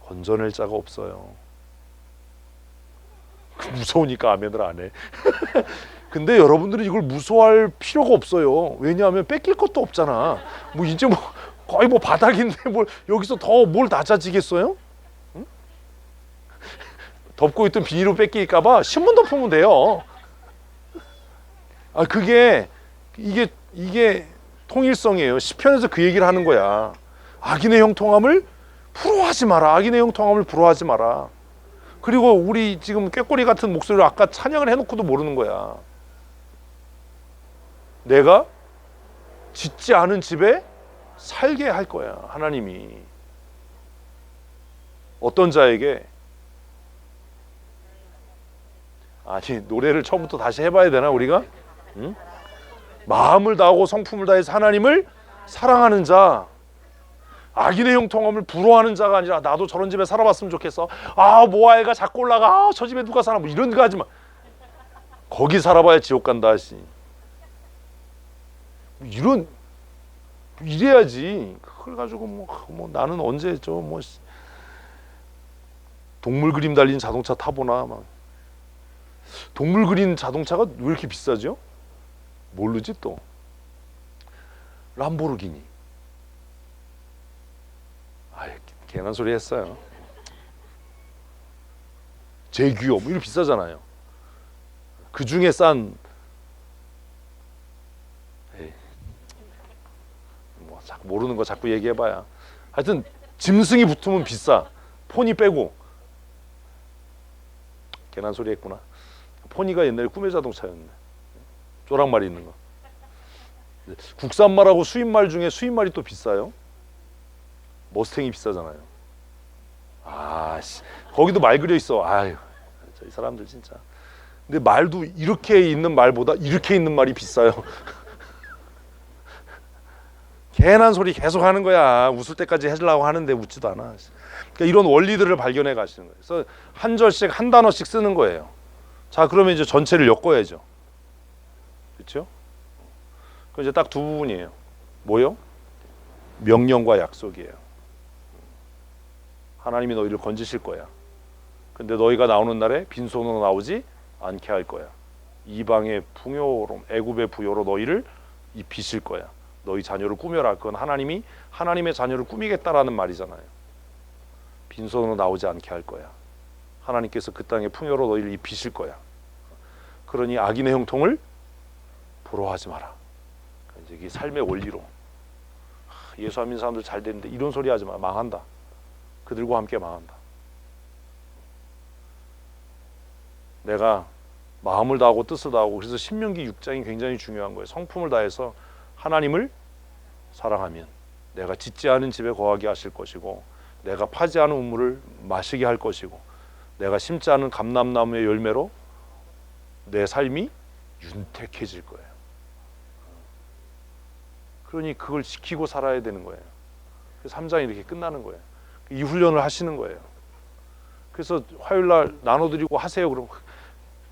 건져낼 자가 없어요. 무서우니까 아멘을 안 해. 근데 여러분들은 이걸 무서워할 필요가 없어요. 왜냐하면 뺏길 것도 없잖아. 뭐 이제 뭐 거의 뭐 바닥인데 뭘 여기서 더 뭘 낮아지겠어요? 응? 덮고 있던 비닐로 뺏길까봐 신문 덮으면 돼요. 이게 통일성이에요. 시편에서 그 얘기를 하는 거야. 악인의 형통함을 부러워하지 마라. 악인의 형통함을 부러워하지 마라. 그리고 우리 지금 꾀꼬리 같은 목소리로 아까 찬양을 해놓고도 모르는 거야. 내가 짓지 않은 집에 살게 할 거야. 하나님이. 어떤 자에게? 아니, 노래를 처음부터 다시 해봐야 되나 우리가? 응? 마음을 다하고 성품을 다해서 하나님을 사랑하는 자. 악인의 형통함을 부러워하는 자가 아니라 나도 저런 집에 살아봤으면 좋겠어. 모아이가 자꾸 올라가. 저 집에 누가 사나? 뭐 이런 거 하지 마. 거기 살아봐야 지옥 간다 하시. 이래야지. 그걸 가지고 뭐 나는 언제 동물 그림 달린 자동차 타보나 막. 동물 그린 자동차가 왜 이렇게 비싸죠? 모르지 또. 람보르기니. 괜한 소리 했어요. 제규어 뭐 이거 비싸잖아요. 그 중에 싼 모르는 거 자꾸 얘기해봐야. 하여튼 짐승이 붙으면 비싸. 포니 빼고. 괜한 소리 했구나. 포니가 옛날에 꿈의 자동차였네. 쪼랑말이 있는 거. 국산말하고 수입말 중에 수입말이 또 비싸요. 머스탱이 비싸잖아요. 아씨, 거기도 말 그려 있어. 아유, 이 사람들 진짜. 근데 말도 이렇게 있는 말보다 이렇게 있는 말이 비싸요. 괜한 소리 계속 하는 거야. 웃을 때까지 해주려고 하는데 웃지도 않아. 그러니까 이런 원리들을 발견해 가시는 거예요. 그래서 한 절씩 한 단어씩 쓰는 거예요. 자, 그러면 이제 전체를 엮어야죠. 그렇죠? 그 이제 딱 두 부분이에요. 뭐요? 명령과 약속이에요. 하나님이 너희를 건지실 거야. 근데 너희가 나오는 날에 빈손으로 나오지 않게 할 거야. 이방의 풍요로, 애굽의 부요로 너희를 입히실 거야. 너희 자녀를 꾸며라. 그건 하나님이 하나님의 자녀를 꾸미겠다라는 말이잖아요. 빈손으로 나오지 않게 할 거야. 하나님께서 그 땅의 풍요로 너희를 입히실 거야. 그러니 악인의 형통을 부러워하지 마라. 이제 이게 삶의 원리로. 예수 안 믿는 사람들 잘 되는데 이런 소리 하지 마. 망한다. 그들과 함께 망한다. 내가 마음을 다하고 뜻을 다하고, 그래서 신명기 6장이 굉장히 중요한 거예요. 성품을 다해서 하나님을 사랑하면 내가 짓지 않은 집에 거하게 하실 것이고, 내가 파지 않은 우물을 마시게 할 것이고, 내가 심지 않은 감람나무의 열매로 내 삶이 윤택해질 거예요. 그러니 그걸 지키고 살아야 되는 거예요. 그래서 3장이 이렇게 끝나는 거예요. 이 훈련을 하시는 거예요. 그래서 화요일날 나눠드리고 하세요. 그럼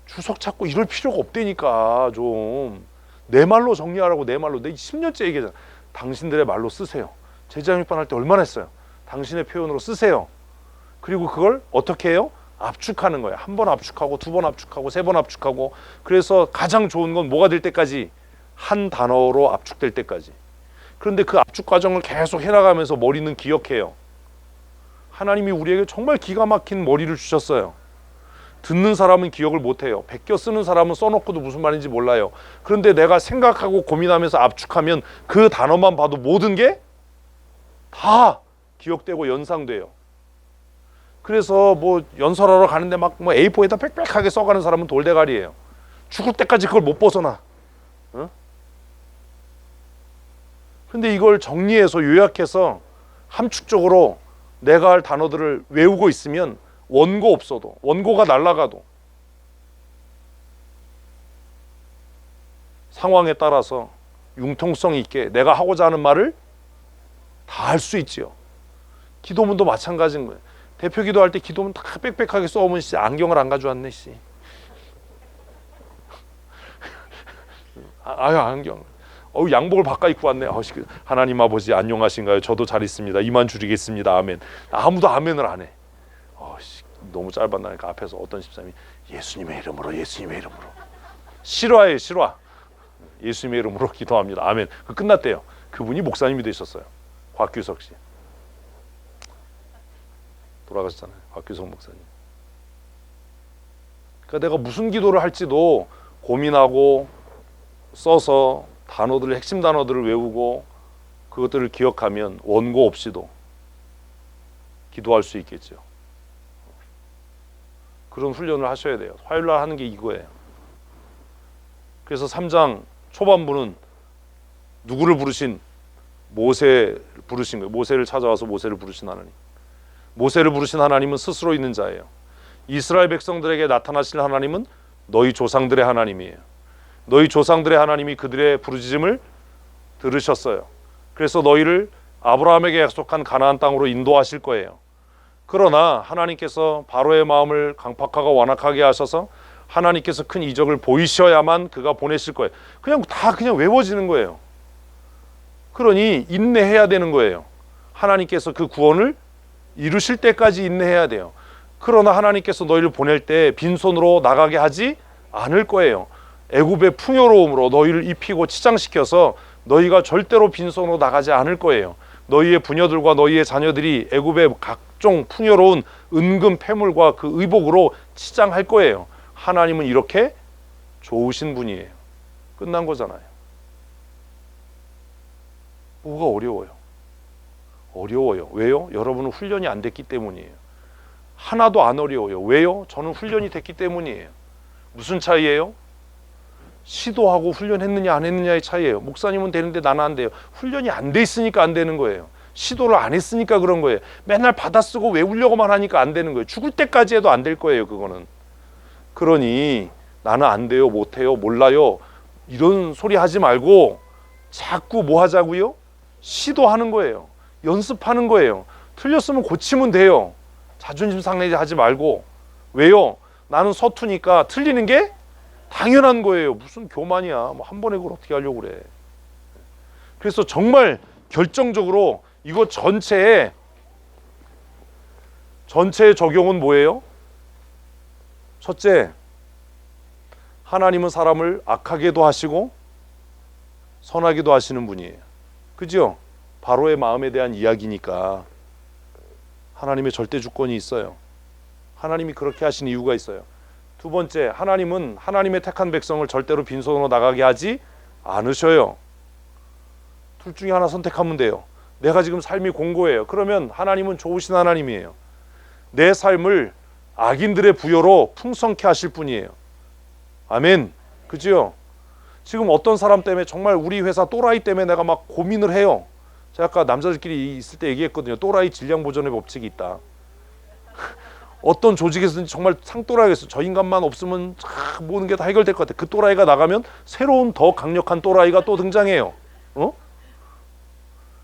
주석 찾고 이럴 필요가 없다니까. 좀 내 말로 정리하라고. 내 말로. 내 10년째 얘기하잖아. 당신들의 말로 쓰세요. 제자형육반 할 때 얼마나 했어요. 당신의 표현으로 쓰세요. 그리고 그걸 어떻게 해요? 압축하는 거예요. 한 번 압축하고, 두 번 압축하고, 세 번 압축하고. 그래서 가장 좋은 건 뭐가 될 때까지? 한 단어로 압축될 때까지. 그런데 그 압축 과정을 계속 해나가면서 머리는 기억해요. 하나님이 우리에게 정말 기가 막힌 머리를 주셨어요. 듣는 사람은 기억을 못해요. 베껴 쓰는 사람은 써놓고도 무슨 말인지 몰라요. 그런데 내가 생각하고 고민하면서 압축하면 그 단어만 봐도 모든 게 다 기억되고 연상돼요. 그래서 뭐 연설하러 가는데 막 뭐 A4에다 빽빽하게 써가는 사람은 돌대가리예요. 죽을 때까지 그걸 못 벗어나. 어? 근데 이걸 정리해서 요약해서 함축적으로 내가 할 단어들을 외우고 있으면 원고 없어도, 원고가 날아가도 상황에 따라서 융통성 있게 내가 하고자 하는 말을 다 할 수 있지요. 기도문도 마찬가지인 거예요. 대표 기도할 때 기도문 다 빽빽하게 써오면 씨, 안경을 안 가져왔네 씨. 아유, 안경. 양복을 바꿔 입고 왔네. 하나님 아버지 안녕하신가요? 저도 잘 있습니다. 이만 줄이겠습니다. 아멘. 아무도 아멘을 안 해. 너무 짧았나니까 앞에서 어떤 집사님이 예수님의 이름으로, 예수님의 이름으로. 실화예요, 실화. 예수님의 이름으로 기도합니다. 아멘. 그 끝났대요. 그분이 목사님이 되셨어요. 곽규석 씨. 돌아가셨잖아요. 곽규석 목사님. 그러니까 내가 무슨 기도를 할지도 고민하고 써서 단어들을, 핵심 단어들을 외우고 그것들을 기억하면 원고 없이도 기도할 수 있겠죠. 그런 훈련을 하셔야 돼요. 화요일날 하는 게 이거예요. 그래서 3장 초반부는 누구를 부르신? 모세를 부르신 거예요. 모세를 찾아와서 모세를 부르신 하나님. 모세를 부르신 하나님은 스스로 있는 자예요. 이스라엘 백성들에게 나타나실 하나님은 너희 조상들의 하나님이에요. 너희 조상들의 하나님이 그들의 부르짖음을 들으셨어요. 그래서 너희를 아브라함에게 약속한 가나안 땅으로 인도하실 거예요. 그러나 하나님께서 바로의 마음을 강팍하고 완악하게 하셔서 하나님께서 큰 이적을 보이셔야만 그가 보내실 거예요. 그냥 다 그냥 외워지는 거예요. 그러니 인내해야 되는 거예요. 하나님께서 그 구원을 이루실 때까지 인내해야 돼요. 그러나 하나님께서 너희를 보낼 때 빈손으로 나가게 하지 않을 거예요. 애굽의 풍요로움으로 너희를 입히고 치장시켜서 너희가 절대로 빈손으로 나가지 않을 거예요. 너희의 부녀들과 너희의 자녀들이 애굽의 각종 풍요로운 은금 패물과 그 의복으로 치장할 거예요. 하나님은 이렇게 좋으신 분이에요. 끝난 거잖아요. 뭐가 어려워요? 어려워요. 왜요? 여러분은 훈련이 안 됐기 때문이에요. 하나도 안 어려워요. 왜요? 저는 훈련이 됐기 때문이에요. 무슨 차이예요? 시도하고 훈련했느냐 안 했느냐의 차이예요. 목사님은 되는데 나는 안 돼요. 훈련이 안 돼 있으니까 안 되는 거예요. 시도를 안 했으니까 그런 거예요. 맨날 받아쓰고 외우려고만 하니까 안 되는 거예요. 죽을 때까지 해도 안 될 거예요. 그거는. 그러니 나는 안 돼요, 못 해요, 몰라요 이런 소리 하지 말고 자꾸 뭐 하자고요? 시도하는 거예요. 연습하는 거예요. 틀렸으면 고치면 돼요. 자존심 상하지 말고. 왜요? 나는 서투니까 틀리는 게 당연한 거예요. 무슨 교만이야. 뭐 한 번에 그걸 어떻게 하려고 그래. 그래서 정말 결정적으로 이거 전체의 적용은 뭐예요? 첫째, 하나님은 사람을 악하게도 하시고 선하게도 하시는 분이에요. 그죠? 바로의 마음에 대한 이야기니까 하나님의 절대 주권이 있어요. 하나님이 그렇게 하신 이유가 있어요. 두 번째, 하나님은 하나님의 택한 백성을 절대로 빈손으로 나가게 하지 않으셔요. 둘 중에 하나 선택하면 돼요. 내가 지금 삶이 공고해요. 그러면 하나님은 좋으신 하나님이에요. 내 삶을 악인들의 부여로 풍성케 하실 분이에요. 아멘. 그죠? 지금 어떤 사람 때문에 정말 우리 회사 또라이 때문에 내가 막 고민을 해요. 제가 아까 남자들끼리 있을 때 얘기했거든요. 또라이 질량 보존의 법칙이 있다. 어떤 조직에서든지 정말 상또라이가 있어. 저 인간만 없으면 모든 게 다 해결될 것 같아. 그 또라이가 나가면 새로운 더 강력한 또라이가 또 등장해요.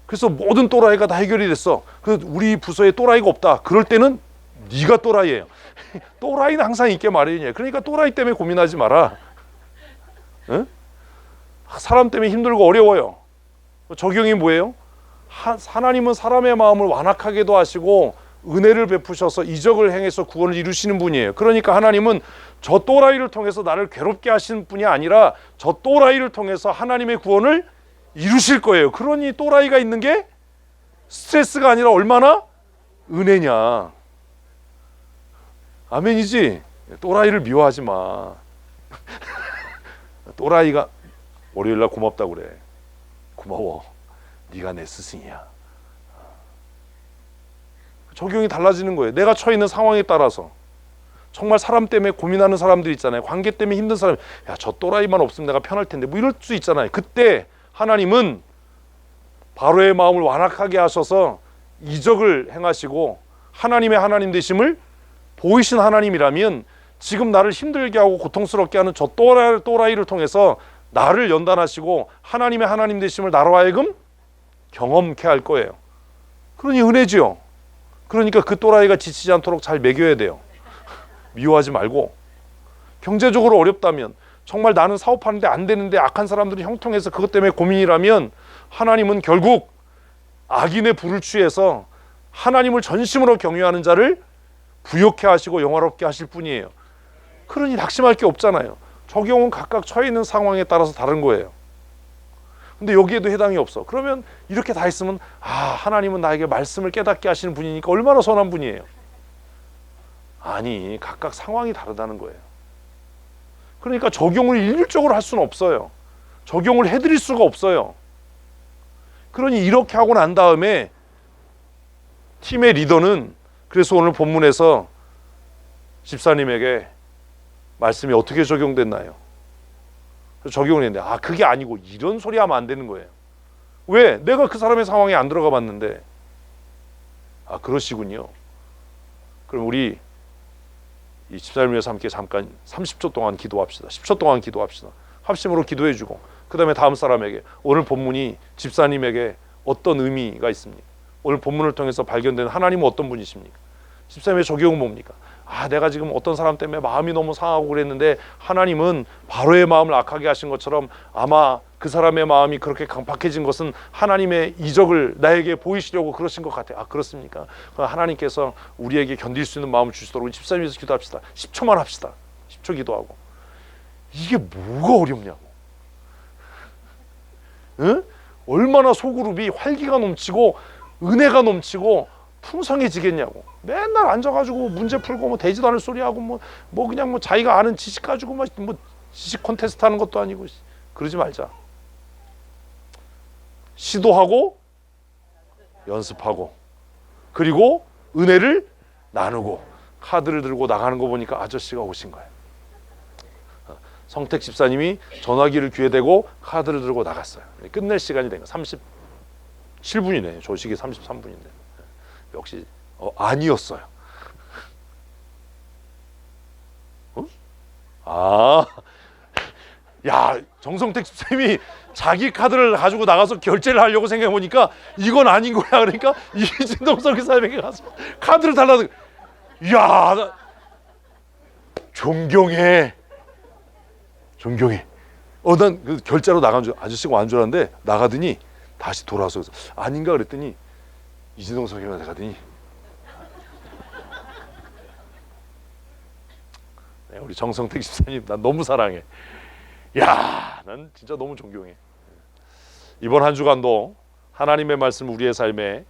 그래서 모든 또라이가 다 해결이 됐어. 우리 부서에 또라이가 없다. 그럴 때는 네가 또라이예요. 또라이는 항상 있게 마련이에요. 그러니까 또라이 때문에 고민하지 마라. 응? 사람 때문에 힘들고 어려워요. 적용이 뭐예요? 하나님은 사람의 마음을 완악하게도 하시고 은혜를 베푸셔서 이적을 행해서 구원을 이루시는 분이에요. 그러니까 하나님은 저 또라이를 통해서 나를 괴롭게 하시는 분이 아니라 저 또라이를 통해서 하나님의 구원을 이루실 거예요. 그러니 또라이가 있는 게 스트레스가 아니라 얼마나 은혜냐. 아멘이지? 또라이를 미워하지 마. 또라이가 월요일날 고맙다고 그래. 고마워. 네가 내 스승이야. 적용이 달라지는 거예요. 내가 처해 있는 상황에 따라서. 정말 사람 때문에 고민하는 사람들 있잖아요. 관계 때문에 힘든 사람. 야, 저 또라이만 없으면 내가 편할 텐데. 뭐 이럴 수 있잖아요. 그때 하나님은 바로의 마음을 완악하게 하셔서 이적을 행하시고 하나님의 하나님 되심을 보이신 하나님이라면 지금 나를 힘들게 하고 고통스럽게 하는 저 또라이를 통해서 나를 연단하시고 하나님의 하나님 되심을 나로 하여금 경험케 할 거예요. 그러니 은혜지요. 그러니까 그 또라이가 지치지 않도록 잘 먹여야 돼요. 미워하지 말고. 경제적으로 어렵다면, 정말 나는 사업하는데 안 되는데 악한 사람들이 형통해서 그것 때문에 고민이라면 하나님은 결국 악인의 불을 취해서 하나님을 전심으로 경외하는 자를 부욕해 하시고 영화롭게 하실 뿐이에요. 그러니 낙심할 게 없잖아요. 적용은 각각 처해 있는 상황에 따라서 다른 거예요. 근데 여기에도 해당이 없어. 그러면 이렇게 다 있으면 하나님은 나에게 말씀을 깨닫게 하시는 분이니까 얼마나 선한 분이에요. 아니, 각각 상황이 다르다는 거예요. 그러니까 적용을 일률적으로 할 수는 없어요. 적용을 해드릴 수가 없어요. 그러니 이렇게 하고 난 다음에 팀의 리더는, 그래서 오늘 본문에서 집사님에게 말씀이 어떻게 적용됐나요? 적용을 했는데 그게 아니고 이런 소리 하면 안 되는 거예요. 왜? 내가 그 사람의 상황에 안 들어가 봤는데. 그러시군요. 그럼 우리 이 집사님을 위해서 함께 잠깐 30초 동안 기도합시다. 10초 동안 기도합시다. 합심으로 기도해주고 그 다음에 다음 사람에게 오늘 본문이 집사님에게 어떤 의미가 있습니까? 오늘 본문을 통해서 발견된 하나님은 어떤 분이십니까? 집사님의 적용은 뭡니까? 내가 지금 어떤 사람 때문에 마음이 너무 상하고 그랬는데 하나님은 바로의 마음을 악하게 하신 것처럼 아마 그 사람의 마음이 그렇게 강팍해진 것은 하나님의 이적을 나에게 보이시려고 그러신 것 같아요. 그렇습니까? 하나님께서 우리에게 견딜 수 있는 마음을 주시도록 집사님 위해서 기도합시다. 10초만 합시다. 10초 기도하고. 이게 뭐가 어렵냐고. 응? 얼마나 소그룹이 활기가 넘치고 은혜가 넘치고 풍성해지겠냐고. 맨날 앉아가지고 문제 풀고 뭐 되지도 않을 소리하고 뭐 그냥 뭐 자기가 아는 지식 가지고 뭐 지식 콘테스트 하는 것도 아니고. 그러지 말자. 시도하고 연습하고 그리고 은혜를 나누고 카드를 들고 나가는 거 보니까 아저씨가 오신 거예요. 성택 집사님이 전화기를 귀에 대고 카드를 들고 나갔어요. 끝낼 시간이 된 거 37분이네. 조식이 33분인데 역시 아니었어요. 야, 정성택 집사님이 자기 카드를 가지고 나가서 결제를 하려고 생각해 보니까 이건 아닌 거야. 그러니까 이진동 선교사님에게 가서 카드를 달라는. 야, 나 존경해. 난 그 결제로 나간 줄 아저씨가 완 줄 알았는데 나가더니 다시 돌아와서 아닌가 그랬더니 이진동 선교사님한테 가더니 우리 정성택 집사님 난 너무 사랑해. 야, 난 진짜 너무 존경해. 이번 한 주간도 하나님의 말씀을 우리의 삶에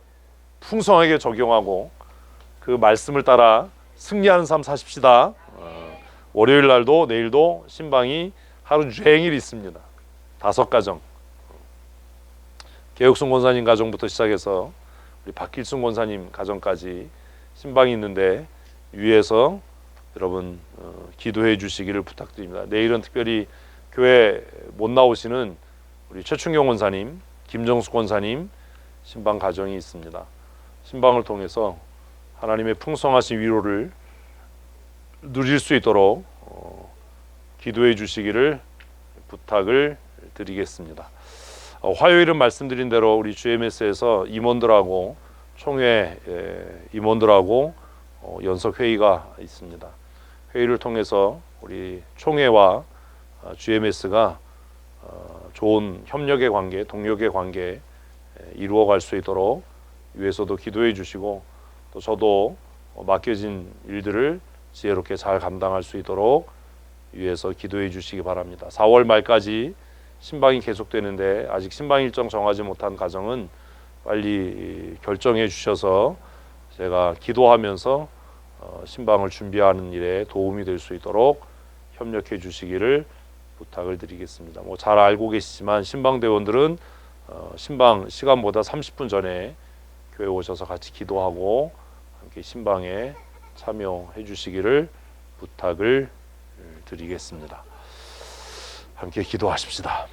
풍성하게 적용하고 그 말씀을 따라 승리하는 삶 사십시다. 월요일 날도 내일도 신방이 하루 종일 있습니다. 5가정. 개혁순 권사님 가정부터 시작해서 우리 박길순 권사님 가정까지 신방이 있는데 위에서 여러분 기도해 주시기를 부탁드립니다. 내일은 특별히 교회 못 나오시는 우리 최충경 권사님, 김정숙 권사님 신방 가정이 있습니다. 신방을 통해서 하나님의 풍성하신 위로를 누릴 수 있도록 기도해 주시기를 부탁을 드리겠습니다. 화요일은 말씀드린 대로 우리 GMS에서 임원들하고 총회 임원들하고 연석 회의가 있습니다. 회의를 통해서 우리 총회와 GMS가 좋은 협력의 관계, 동력의 관계 이루어갈 수 있도록 위에서도 기도해 주시고 또 저도 맡겨진 일들을 지혜롭게 잘 감당할 수 있도록 위에서 기도해 주시기 바랍니다. 4월 말까지 신방이 계속되는데 아직 신방 일정 정하지 못한 가정은 빨리 결정해 주셔서 제가 기도하면서 신방을 준비하는 일에 도움이 될 수 있도록 협력해 주시기를 부탁을 드리겠습니다. 잘 알고 계시지만 신방 대원들은 신방 시간보다 30분 전에 교회 오셔서 같이 기도하고 함께 신방에 참여해 주시기를 부탁을 드리겠습니다. 함께 기도하십시다.